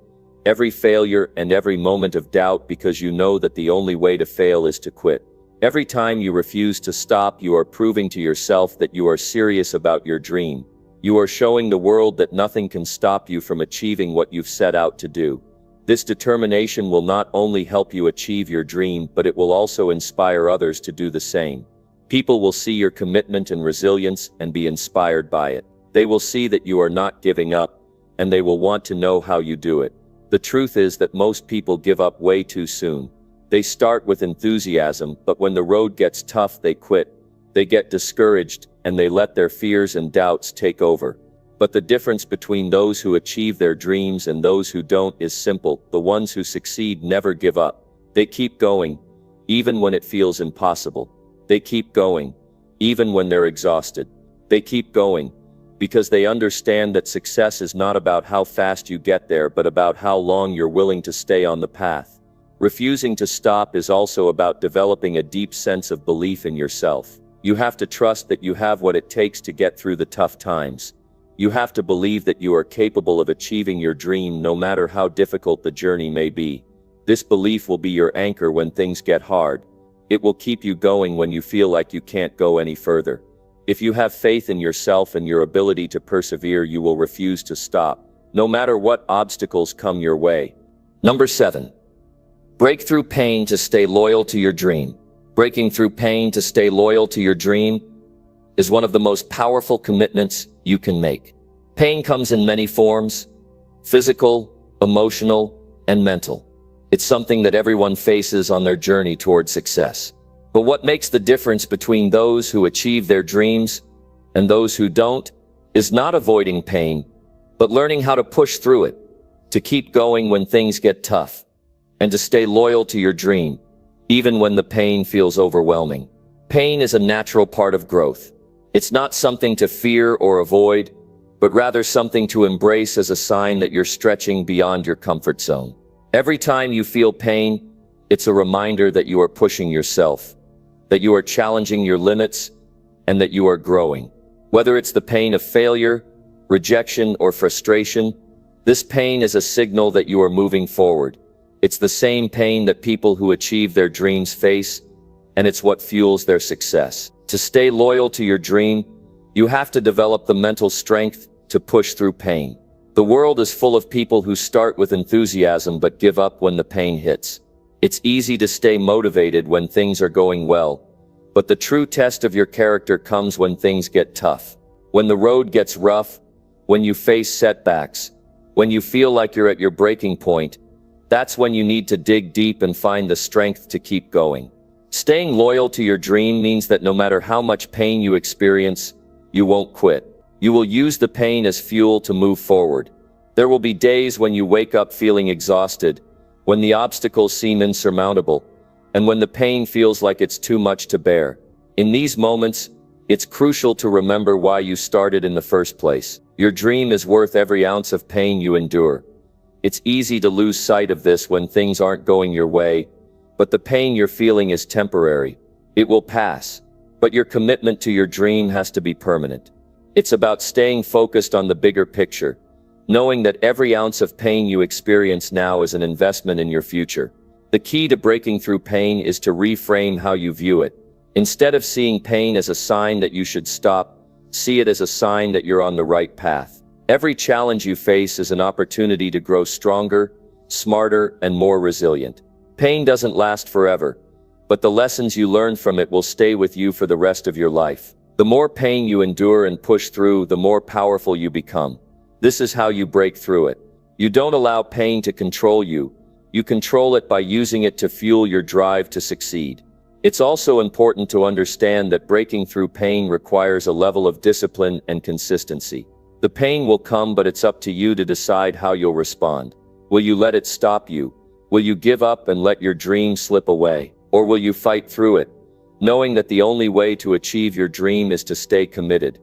every failure, and every moment of doubt because you know that the only way to fail is to quit. Every time you refuse to stop, you are proving to yourself that you are serious about your dream. You are showing the world that nothing can stop you from achieving what you've set out to do. This determination will not only help you achieve your dream, but it will also inspire others to do the same. People will see your commitment and resilience and be inspired by it. They will see that you are not giving up, and they will want to know how you do it. The truth is that most people give up way too soon. They start with enthusiasm, but when the road gets tough, they quit. They get discouraged, and they let their fears and doubts take over. But the difference between those who achieve their dreams and those who don't is simple. The ones who succeed never give up. They keep going, even when it feels impossible. They keep going, even when they're exhausted. They keep going, because they understand that success is not about how fast you get there, but about how long you're willing to stay on the path. Refusing to stop is also about developing a deep sense of belief in yourself. You have to trust that you have what it takes to get through the tough times. You have to believe that you are capable of achieving your dream no matter how difficult the journey may be. This belief will be your anchor when things get hard. It will keep you going when you feel like you can't go any further. If you have faith in yourself and your ability to persevere, you will refuse to stop, no matter what obstacles come your way. Number 7. Break through pain to stay loyal to your dream. Breaking through pain to stay loyal to your dream is one of the most powerful commitments you can make. Pain comes in many forms: physical, emotional, and mental. It's something that everyone faces on their journey toward success. But what makes the difference between those who achieve their dreams and those who don't is not avoiding pain, but learning how to push through it, to keep going when things get tough, and to stay loyal to your dream, even when the pain feels overwhelming. Pain is a natural part of growth. It's not something to fear or avoid, but rather something to embrace as a sign that you're stretching beyond your comfort zone. Every time you feel pain, it's a reminder that you are pushing yourself, that you are challenging your limits, and that you are growing. Whether it's the pain of failure, rejection, or frustration, this pain is a signal that you are moving forward. It's the same pain that people who achieve their dreams face, and it's what fuels their success. To stay loyal to your dream, you have to develop the mental strength to push through pain. The world is full of people who start with enthusiasm but give up when the pain hits. It's easy to stay motivated when things are going well, but the true test of your character comes when things get tough. When the road gets rough, when you face setbacks, when you feel like you're at your breaking point, that's when you need to dig deep and find the strength to keep going. Staying loyal to your dream means that no matter how much pain you experience, you won't quit. You will use the pain as fuel to move forward. There will be days when you wake up feeling exhausted, when the obstacles seem insurmountable, and when the pain feels like it's too much to bear. In these moments, it's crucial to remember why you started in the first place. Your dream is worth every ounce of pain you endure. It's easy to lose sight of this when things aren't going your way, but the pain you're feeling is temporary. It will pass, but your commitment to your dream has to be permanent. It's about staying focused on the bigger picture, knowing that every ounce of pain you experience now is an investment in your future. The key to breaking through pain is to reframe how you view it. Instead of seeing pain as a sign that you should stop, see it as a sign that you're on the right path. Every challenge you face is an opportunity to grow stronger, smarter, and more resilient. Pain doesn't last forever, but the lessons you learn from it will stay with you for the rest of your life. The more pain you endure and push through, the more powerful you become. This is how you break through it. You don't allow pain to control you. You control it by using it to fuel your drive to succeed. It's also important to understand that breaking through pain requires a level of discipline and consistency. The pain will come, but it's up to you to decide how you'll respond. Will you let it stop you? Will you give up and let your dream slip away? Or will you fight through it, knowing that the only way to achieve your dream is to stay committed,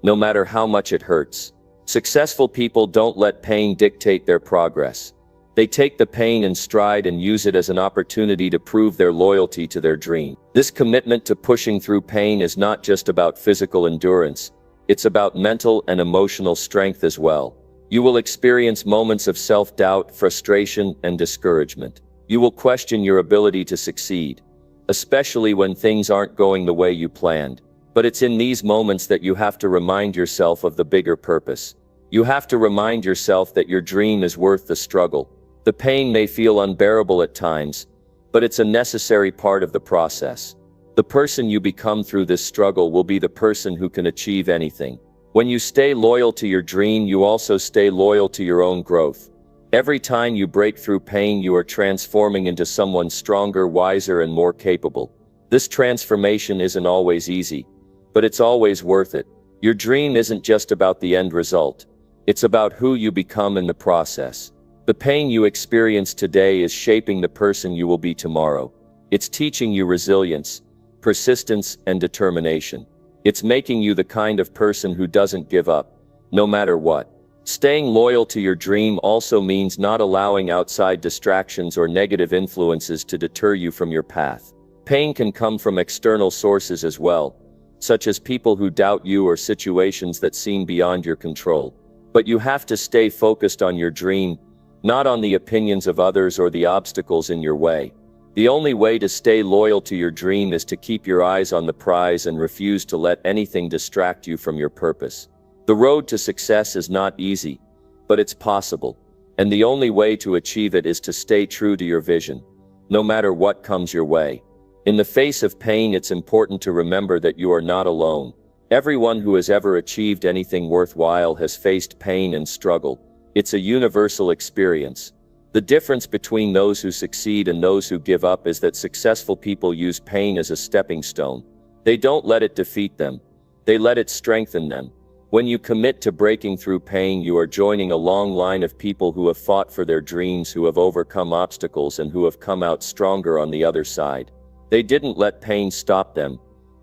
no matter how much it hurts? Successful people don't let pain dictate their progress. They take the pain in stride and use it as an opportunity to prove their loyalty to their dream. This commitment to pushing through pain is not just about physical endurance, it's about mental and emotional strength as well. You will experience moments of self-doubt, frustration, and discouragement. You will question your ability to succeed, especially when things aren't going the way you planned. But it's in these moments that you have to remind yourself of the bigger purpose. You have to remind yourself that your dream is worth the struggle. The pain may feel unbearable at times, but it's a necessary part of the process. The person you become through this struggle will be the person who can achieve anything. When you stay loyal to your dream, you also stay loyal to your own growth. Every time you break through pain, you are transforming into someone stronger, wiser, and more capable. This transformation isn't always easy, but it's always worth it. Your dream isn't just about the end result. It's about who you become in the process. The pain you experience today is shaping the person you will be tomorrow. It's teaching you resilience, persistence, and determination. It's making you the kind of person who doesn't give up, no matter what. Staying loyal to your dream also means not allowing outside distractions or negative influences to deter you from your path. Pain can come from external sources as well, such as people who doubt you or situations that seem beyond your control. But you have to stay focused on your dream, not on the opinions of others or the obstacles in your way. The only way to stay loyal to your dream is to keep your eyes on the prize and refuse to let anything distract you from your purpose. The road to success is not easy, but it's possible. And the only way to achieve it is to stay true to your vision, no matter what comes your way. In the face of pain, it's important to remember that you are not alone. Everyone who has ever achieved anything worthwhile has faced pain and struggle. It's a universal experience. The difference between those who succeed and those who give up is that successful people use pain as a stepping stone. They don't let it defeat them. They let it strengthen them. When you commit to breaking through pain, you are joining a long line of people who have fought for their dreams, who have overcome obstacles, and who have come out stronger on the other side. They didn't let pain stop them,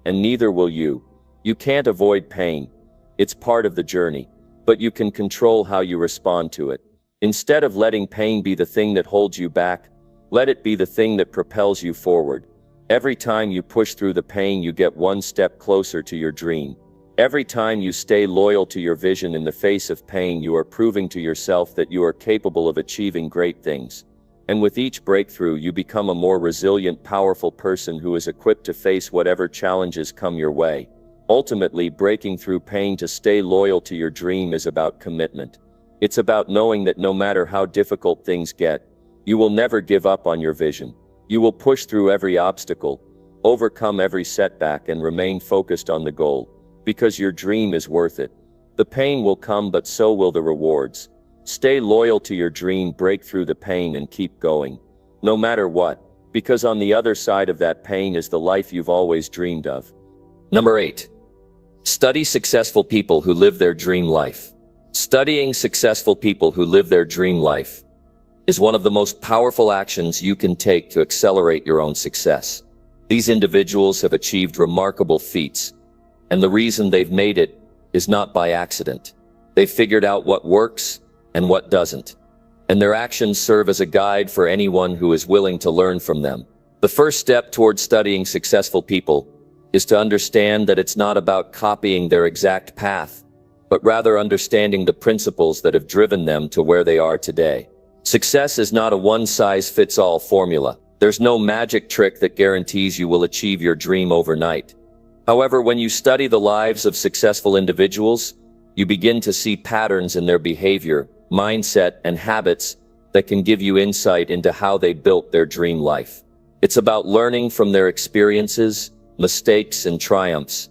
and neither will you. You can't avoid pain. It's part of the journey. But you can control how you respond to it. Instead of letting pain be the thing that holds you back, let it be the thing that propels you forward. Every time you push through the pain, you get one step closer to your dream. Every time you stay loyal to your vision in the face of pain, you are proving to yourself that you are capable of achieving great things. And with each breakthrough, you become a more resilient, powerful person who is equipped to face whatever challenges come your way. Ultimately, breaking through pain to stay loyal to your dream is about commitment. It's about knowing that no matter how difficult things get, you will never give up on your vision. You will push through every obstacle, overcome every setback, and remain focused on the goal, because your dream is worth it. The pain will come, but so will the rewards. Stay loyal to your dream, break through the pain, and keep going. No matter what, because on the other side of that pain is the life you've always dreamed of. Number 8. Study successful people who live their dream life. Studying successful people who live their dream life is one of the most powerful actions you can take to accelerate your own success. These individuals have achieved remarkable feats, and the reason they've made it is not by accident. They've figured out what works and what doesn't, and their actions serve as a guide for anyone who is willing to learn from them. The first step toward studying successful people is to understand that it's not about copying their exact path, but rather understanding the principles that have driven them to where they are today. Success is not a one-size-fits-all formula. There's no magic trick that guarantees you will achieve your dream overnight. However, when you study the lives of successful individuals, you begin to see patterns in their behavior, mindset, and habits that can give you insight into how they built their dream life. It's about learning from their experiences, mistakes, and triumphs,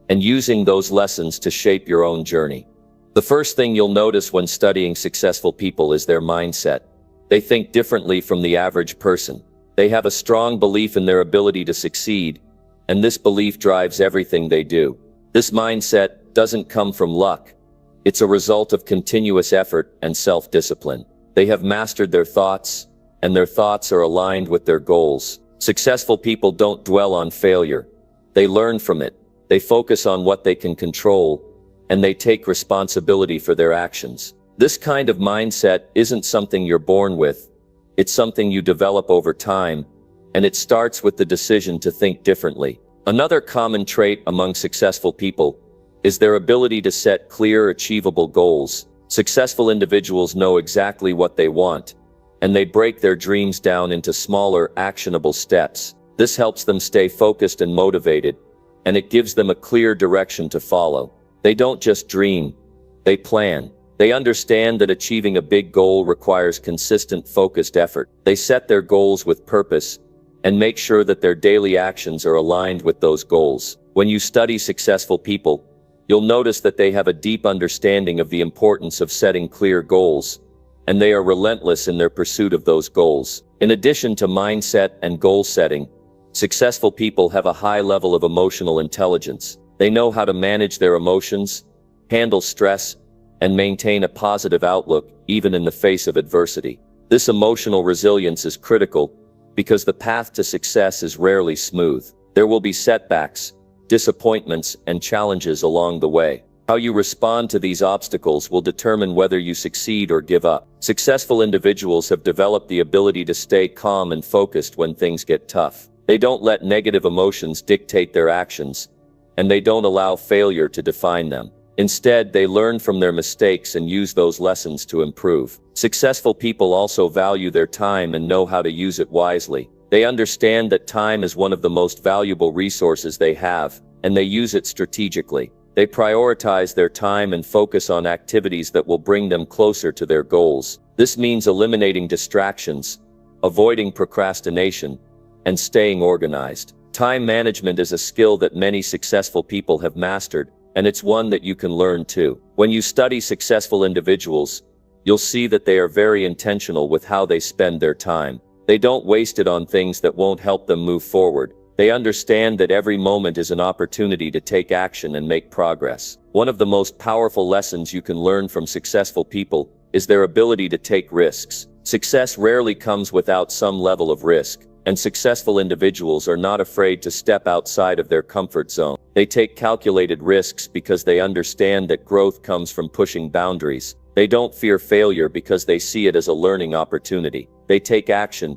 and using those lessons to shape your own journey. The first thing you'll notice when studying successful people is their mindset. They think differently from the average person. They have a strong belief in their ability to succeed, and this belief drives everything they do. This mindset doesn't come from luck. It's a result of continuous effort and self-discipline. They have mastered their thoughts, and their thoughts are aligned with their goals. Successful people don't dwell on failure. They learn from it. They focus on what they can control, and they take responsibility for their actions. This kind of mindset isn't something you're born with. It's something you develop over time, and it starts with the decision to think differently. Another common trait among successful people is their ability to set clear, achievable goals. Successful individuals know exactly what they want, and they break their dreams down into smaller, actionable steps. This helps them stay focused and motivated, and it gives them a clear direction to follow. They don't just dream, they plan. They understand that achieving a big goal requires consistent, focused effort. They set their goals with purpose and make sure that their daily actions are aligned with those goals. When you study successful people, you'll notice that they have a deep understanding of the importance of setting clear goals, and they are relentless in their pursuit of those goals. In addition to mindset and goal setting, successful people have a high level of emotional intelligence. They know how to manage their emotions, handle stress, and maintain a positive outlook even in the face of adversity. This emotional resilience is critical because the path to success is rarely smooth. There will be setbacks, disappointments, and challenges along the way. How you respond to these obstacles will determine whether you succeed or give up. Successful individuals have developed the ability to stay calm and focused when things get tough. They don't let negative emotions dictate their actions, and they don't allow failure to define them. Instead, they learn from their mistakes and use those lessons to improve. Successful people also value their time and know how to use it wisely. They understand that time is one of the most valuable resources they have, and they use it strategically. They prioritize their time and focus on activities that will bring them closer to their goals. This means eliminating distractions, avoiding procrastination, and staying organized. Time management is a skill that many successful people have mastered, and it's one that you can learn too. When you study successful individuals, you'll see that they are very intentional with how they spend their time. They don't waste it on things that won't help them move forward. They understand that every moment is an opportunity to take action and make progress. One of the most powerful lessons you can learn from successful people is their ability to take risks. Success rarely comes without some level of risk, and successful individuals are not afraid to step outside of their comfort zone. They take calculated risks because they understand that growth comes from pushing boundaries. They don't fear failure because they see it as a learning opportunity. They take action,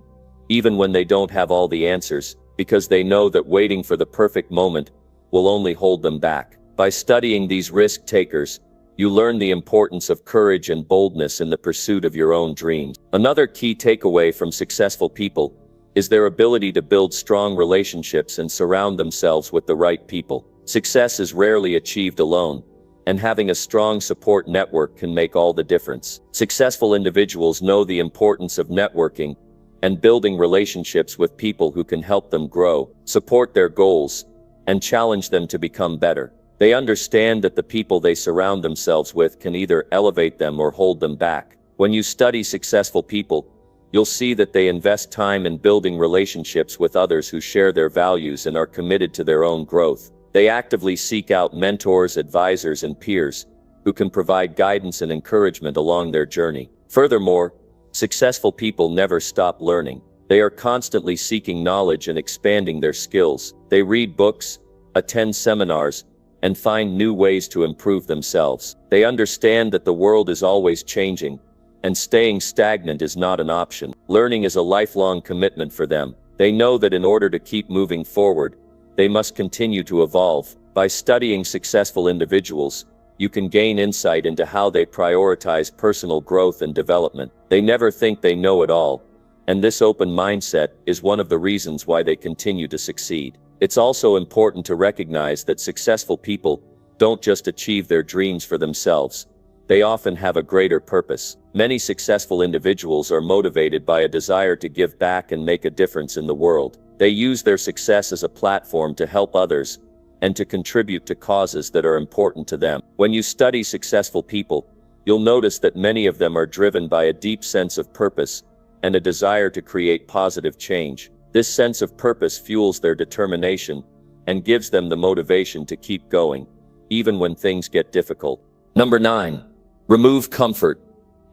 even when they don't have all the answers, because they know that waiting for the perfect moment will only hold them back. By studying these risk takers, you learn the importance of courage and boldness in the pursuit of your own dreams. Another key takeaway from successful people is their ability to build strong relationships and surround themselves with the right people. Success is rarely achieved alone, and having a strong support network can make all the difference. Successful individuals know the importance of networking and building relationships with people who can help them grow, support their goals, and challenge them to become better. They understand that the people they surround themselves with can either elevate them or hold them back. When you study successful people, you'll see that they invest time in building relationships with others who share their values and are committed to their own growth. They actively seek out mentors, advisors, and peers who can provide guidance and encouragement along their journey. Furthermore, successful people never stop learning. They are constantly seeking knowledge and expanding their skills. They read books, attend seminars, and find new ways to improve themselves. They understand that the world is always changing, and staying stagnant is not an option. Learning is a lifelong commitment for them. They know that in order to keep moving forward, they must continue to evolve. By studying successful individuals, you can gain insight into how they prioritize personal growth and development. They never think they know it all, and this open mindset is one of the reasons why they continue to succeed. It's also important to recognize that successful people don't just achieve their dreams for themselves. They often have a greater purpose. Many successful individuals are motivated by a desire to give back and make a difference in the world. They use their success as a platform to help others and to contribute to causes that are important to them. When you study successful people, you'll notice that many of them are driven by a deep sense of purpose and a desire to create positive change. This sense of purpose fuels their determination and gives them the motivation to keep going, even when things get difficult. Number 9. Remove comfort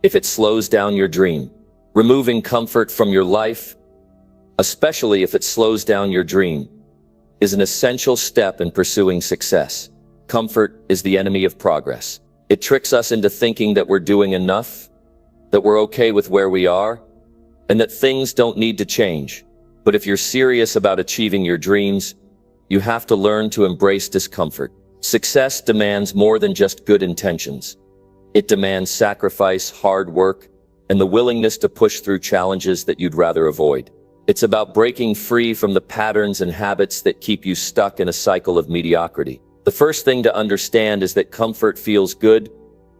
if it slows down your dream. Removing comfort from your life, especially if it slows down your dream, is an essential step in pursuing success. Comfort is the enemy of progress. It tricks us into thinking that we're doing enough, that we're okay with where we are, and that things don't need to change. But if you're serious about achieving your dreams, you have to learn to embrace discomfort. Success demands more than just good intentions. It demands sacrifice, hard work, and the willingness to push through challenges that you'd rather avoid. It's about breaking free from the patterns and habits that keep you stuck in a cycle of mediocrity. The first thing to understand is that comfort feels good,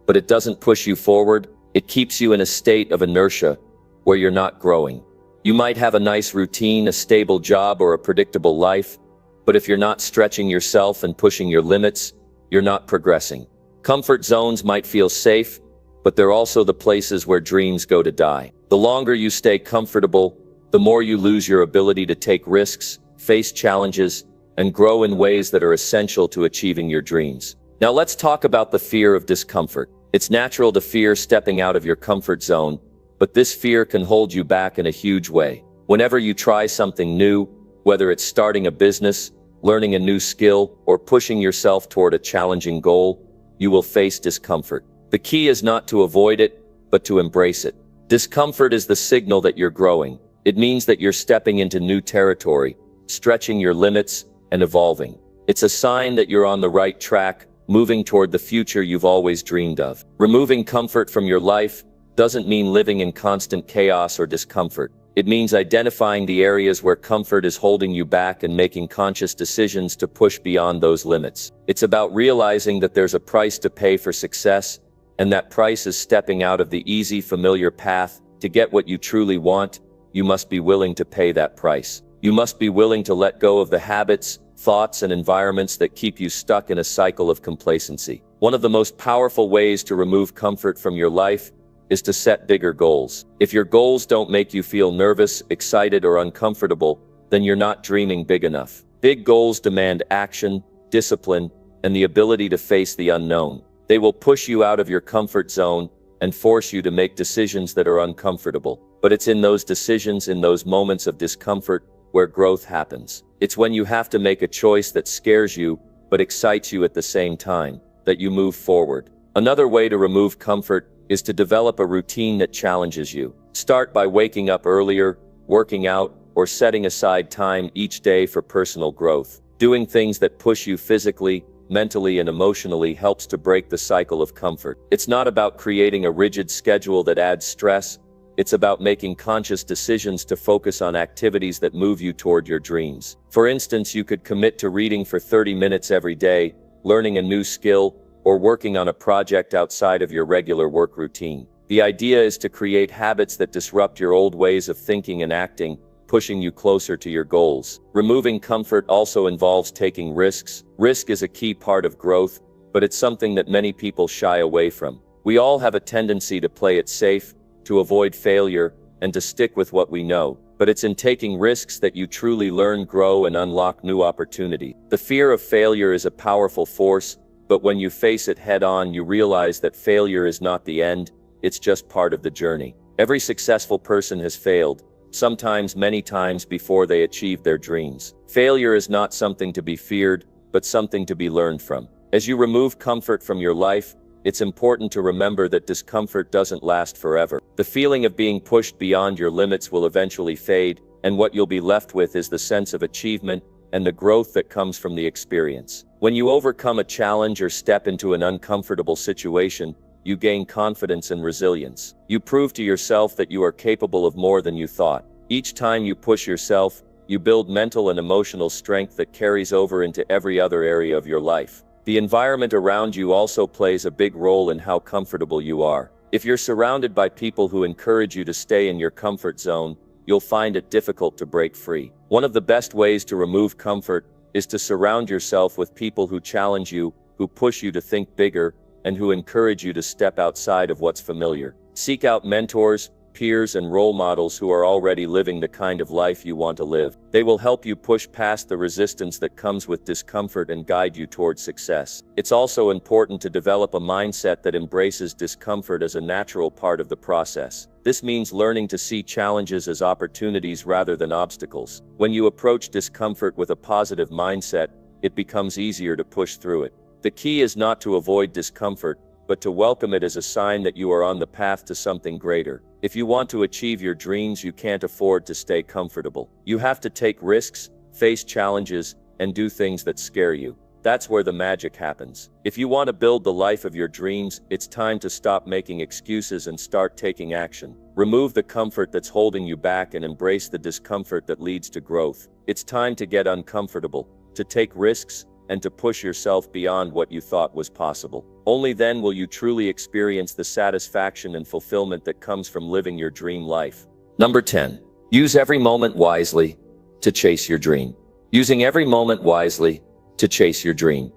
but it doesn't push you forward. It keeps you in a state of inertia where you're not growing. You might have a nice routine, a stable job, or a predictable life, but if you're not stretching yourself and pushing your limits, you're not progressing. Comfort zones might feel safe, but they're also the places where dreams go to die. The longer you stay comfortable, the more you lose your ability to take risks, face challenges, and grow in ways that are essential to achieving your dreams. Now let's talk about the fear of discomfort. It's natural to fear stepping out of your comfort zone, but this fear can hold you back in a huge way. Whenever you try something new, whether it's starting a business, learning a new skill, or pushing yourself toward a challenging goal, you will face discomfort. The key is not to avoid it, but to embrace it. Discomfort is the signal that you're growing. It means that you're stepping into new territory, stretching your limits, and evolving. It's a sign that you're on the right track, moving toward the future you've always dreamed of. Removing comfort from your life doesn't mean living in constant chaos or discomfort. It means identifying the areas where comfort is holding you back and making conscious decisions to push beyond those limits. It's about realizing that there's a price to pay for success, and that price is stepping out of the easy, familiar path. To get what you truly want, you must be willing to pay that price. You must be willing to let go of the habits, thoughts, and environments that keep you stuck in a cycle of complacency. One of the most powerful ways to remove comfort from your life is to set bigger goals. If your goals don't make you feel nervous, excited, or uncomfortable, then you're not dreaming big enough. Big goals demand action, discipline, and the ability to face the unknown. They will push you out of your comfort zone and force you to make decisions that are uncomfortable. But it's in those decisions, in those moments of discomfort, where growth happens. It's when you have to make a choice that scares you, but excites you at the same time, that you move forward. Another way to remove comfort is to develop a routine that challenges you. Start by waking up earlier, working out, or setting aside time each day for personal growth. Doing things that push you physically, mentally, and emotionally helps to break the cycle of comfort. It's not about creating a rigid schedule that adds stress. It's about making conscious decisions to focus on activities that move you toward your dreams. For instance, you could commit to reading for 30 minutes every day, learning a new skill, or working on a project outside of your regular work routine. The idea is to create habits that disrupt your old ways of thinking and acting, pushing you closer to your goals. Removing comfort also involves taking risks. Risk is a key part of growth, but it's something that many people shy away from. We all have a tendency to play it safe, to avoid failure, and to stick with what we know. But it's in taking risks that you truly learn, grow, and unlock new opportunity. The fear of failure is a powerful force, but when you face it head-on, you realize that failure is not the end, it's just part of the journey. Every successful person has failed, sometimes many times before they achieve their dreams. Failure is not something to be feared, but something to be learned from. As you remove comfort from your life, it's important to remember that discomfort doesn't last forever. The feeling of being pushed beyond your limits will eventually fade, and what you'll be left with is the sense of achievement and the growth that comes from the experience. When you overcome a challenge or step into an uncomfortable situation, you gain confidence and resilience. You prove to yourself that you are capable of more than you thought. Each time you push yourself, you build mental and emotional strength that carries over into every other area of your life. The environment around you also plays a big role in how comfortable you are. If you're surrounded by people who encourage you to stay in your comfort zone, you'll find it difficult to break free. One of the best ways to remove comfort is to surround yourself with people who challenge you, who push you to think bigger, and who encourage you to step outside of what's familiar. Seek out mentors, peers, and role models who are already living the kind of life you want to live. They will help you push past the resistance that comes with discomfort and guide you towards success. It's also important to develop a mindset that embraces discomfort as a natural part of the process. This means learning to see challenges as opportunities rather than obstacles. When you approach discomfort with a positive mindset, it becomes easier to push through it. The key is not to avoid discomfort, but to welcome it as a sign that you are on the path to something greater. If you want to achieve your dreams, you can't afford to stay comfortable. You have to take risks, face challenges, and do things that scare you. That's where the magic happens. If you want to build the life of your dreams, it's time to stop making excuses and start taking action. Remove the comfort that's holding you back and embrace the discomfort that leads to growth. It's time to get uncomfortable, to take risks, and to push yourself beyond what you thought was possible. Only then will you truly experience the satisfaction and fulfillment that comes from living your dream life. Number 10. Use every moment wisely to chase your dream. Using every moment wisely to chase your dream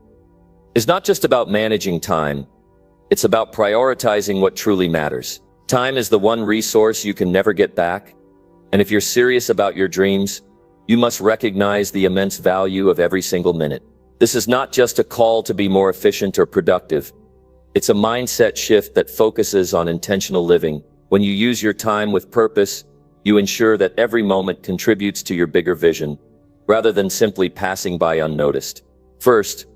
is not just about managing time, it's about prioritizing what truly matters. Time is the one resource you can never get back, and if you're serious about your dreams, you must recognize the immense value of every single minute. This is not just a call to be more efficient or productive. It's a mindset shift that focuses on intentional living. When you use your time with purpose, you ensure that every moment contributes to your bigger vision, rather than simply passing by unnoticed. First,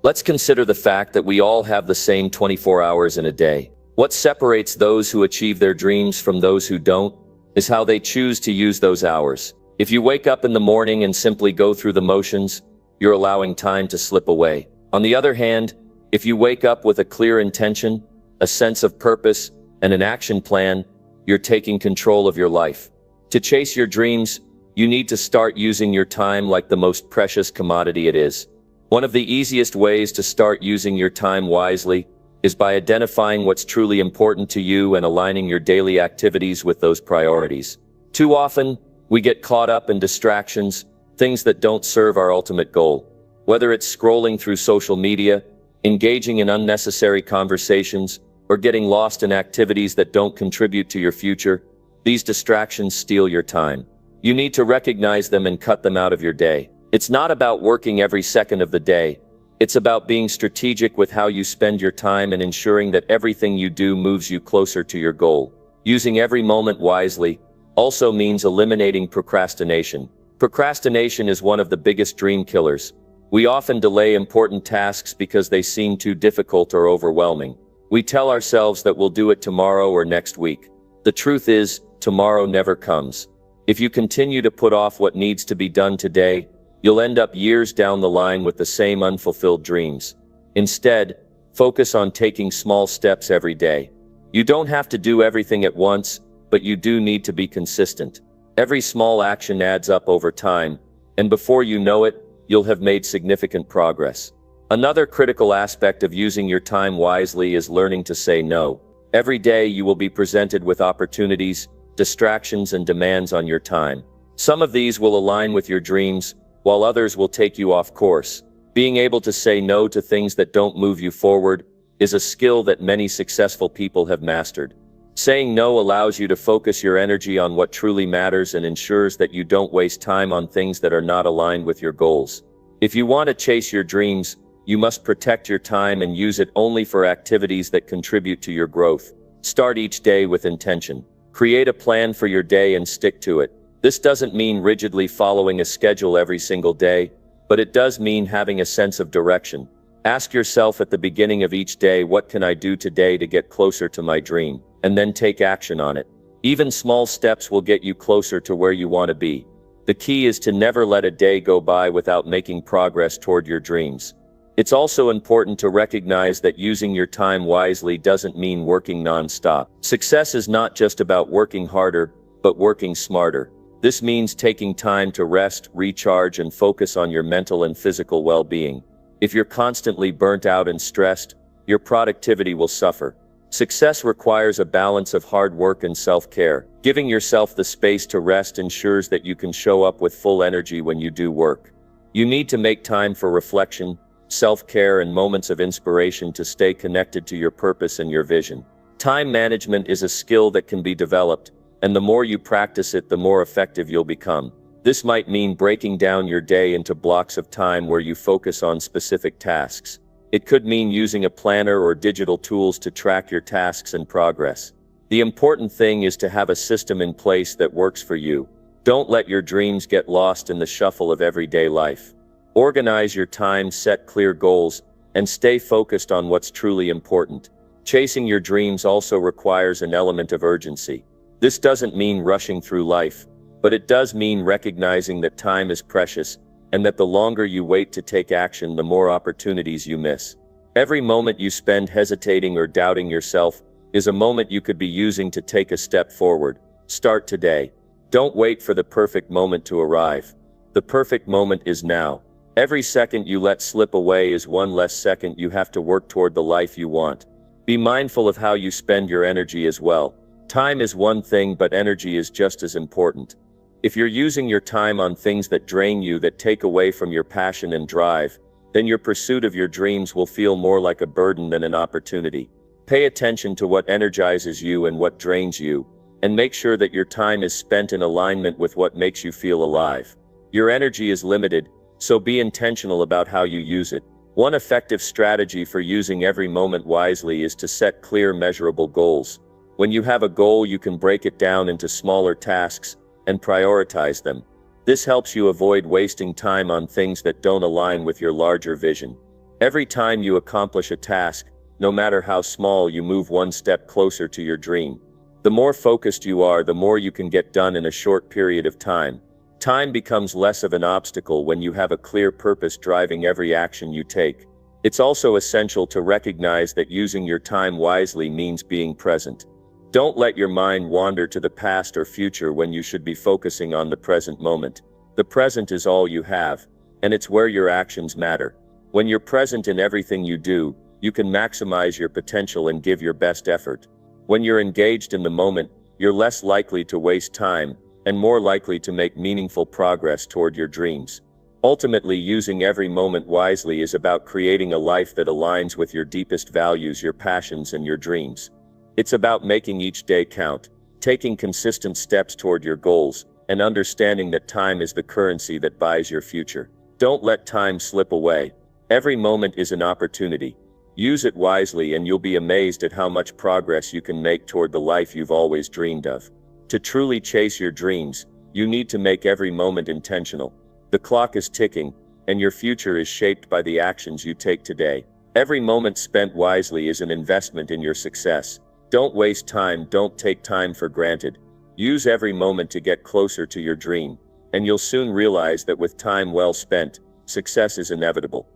let's consider the fact that we all have the same 24 hours in a day. What separates those who achieve their dreams from those who don't is how they choose to use those hours. If you wake up in the morning and simply go through the motions, you're allowing time to slip away. On the other hand, if you wake up with a clear intention, a sense of purpose, and an action plan, you're taking control of your life. To chase your dreams, you need to start using your time like the most precious commodity it is. One of the easiest ways to start using your time wisely is by identifying what's truly important to you and aligning your daily activities with those priorities. Too often, we get caught up in distractions, things that don't serve our ultimate goal. Whether it's scrolling through social media, engaging in unnecessary conversations, or getting lost in activities that don't contribute to your future, these distractions steal your time. You need to recognize them and cut them out of your day. It's not about working every second of the day. It's about being strategic with how you spend your time and ensuring that everything you do moves you closer to your goal. Using every moment wisely also means eliminating procrastination. Procrastination is one of the biggest dream killers. We often delay important tasks because they seem too difficult or overwhelming. We tell ourselves that we'll do it tomorrow or next week. The truth is, tomorrow never comes. If you continue to put off what needs to be done today, you'll end up years down the line with the same unfulfilled dreams. Instead, focus on taking small steps every day. You don't have to do everything at once, but you do need to be consistent. Every small action adds up over time, and before you know it, you'll have made significant progress. Another critical aspect of using your time wisely is learning to say no. Every day you will be presented with opportunities, distractions, and demands on your time. Some of these will align with your dreams, while others will take you off course. Being able to say no to things that don't move you forward is a skill that many successful people have mastered. Saying no allows you to focus your energy on what truly matters and ensures that you don't waste time on things that are not aligned with your goals. If you want to chase your dreams, you must protect your time and use it only for activities that contribute to your growth. Start each day with intention. Create a plan for your day and stick to it. This doesn't mean rigidly following a schedule every single day, but it does mean having a sense of direction. Ask yourself at the beginning of each day, what can I do today to get closer to my dream? And then take action on it. Even small steps will get you closer to where you want to be. The key is to never let a day go by without making progress toward your dreams. It's also important to recognize that using your time wisely doesn't mean working non-stop. Success is not just about working harder, but working smarter. This means taking time to rest, recharge, and focus on your mental and physical well-being. If you're constantly burnt out and stressed, your productivity will suffer. Success requires a balance of hard work and self-care. Giving yourself the space to rest ensures that you can show up with full energy when you do work. You need to make time for reflection, self-care, and moments of inspiration to stay connected to your purpose and your vision. Time management is a skill that can be developed, and the more you practice it, the more effective you'll become. This might mean breaking down your day into blocks of time where you focus on specific tasks. It could mean using a planner or digital tools to track your tasks and progress. The important thing is to have a system in place that works for you. Don't let your dreams get lost in the shuffle of everyday life. Organize your time, set clear goals, and stay focused on what's truly important. Chasing your dreams also requires an element of urgency. This doesn't mean rushing through life, but it does mean recognizing that time is precious and that the longer you wait to take action, the more opportunities you miss. Every moment you spend hesitating or doubting yourself is a moment you could be using to take a step forward. Start today. Don't wait for the perfect moment to arrive. The perfect moment is now. Every second you let slip away is one less second you have to work toward the life you want. Be mindful of how you spend your energy as well. Time is one thing, but energy is just as important. If you're using your time on things that drain you, that take away from your passion and drive, then your pursuit of your dreams will feel more like a burden than an opportunity. Pay attention to what energizes you and what drains you, and make sure that your time is spent in alignment with what makes you feel alive. Your energy is limited, so be intentional about how you use it. One effective strategy for using every moment wisely is to set clear, measurable goals. When you have a goal, you can break it down into smaller tasks and prioritize them. This helps you avoid wasting time on things that don't align with your larger vision. Every time you accomplish a task, no matter how small, you move one step closer to your dream. The more focused you are, the more you can get done in a short period of time. Time becomes less of an obstacle when you have a clear purpose driving every action you take. It's also essential to recognize that using your time wisely means being present. Don't let your mind wander to the past or future when you should be focusing on the present moment. The present is all you have, and it's where your actions matter. When you're present in everything you do, you can maximize your potential and give your best effort. When you're engaged in the moment, you're less likely to waste time, and more likely to make meaningful progress toward your dreams. Ultimately, using every moment wisely is about creating a life that aligns with your deepest values, your passions, and your dreams. It's about making each day count, taking consistent steps toward your goals, and understanding that time is the currency that buys your future. Don't let time slip away. Every moment is an opportunity. Use it wisely and you'll be amazed at how much progress you can make toward the life you've always dreamed of. To truly chase your dreams, you need to make every moment intentional. The clock is ticking, and your future is shaped by the actions you take today. Every moment spent wisely is an investment in your success. Don't waste time, don't take time for granted. Use every moment to get closer to your dream, and you'll soon realize that with time well spent, success is inevitable.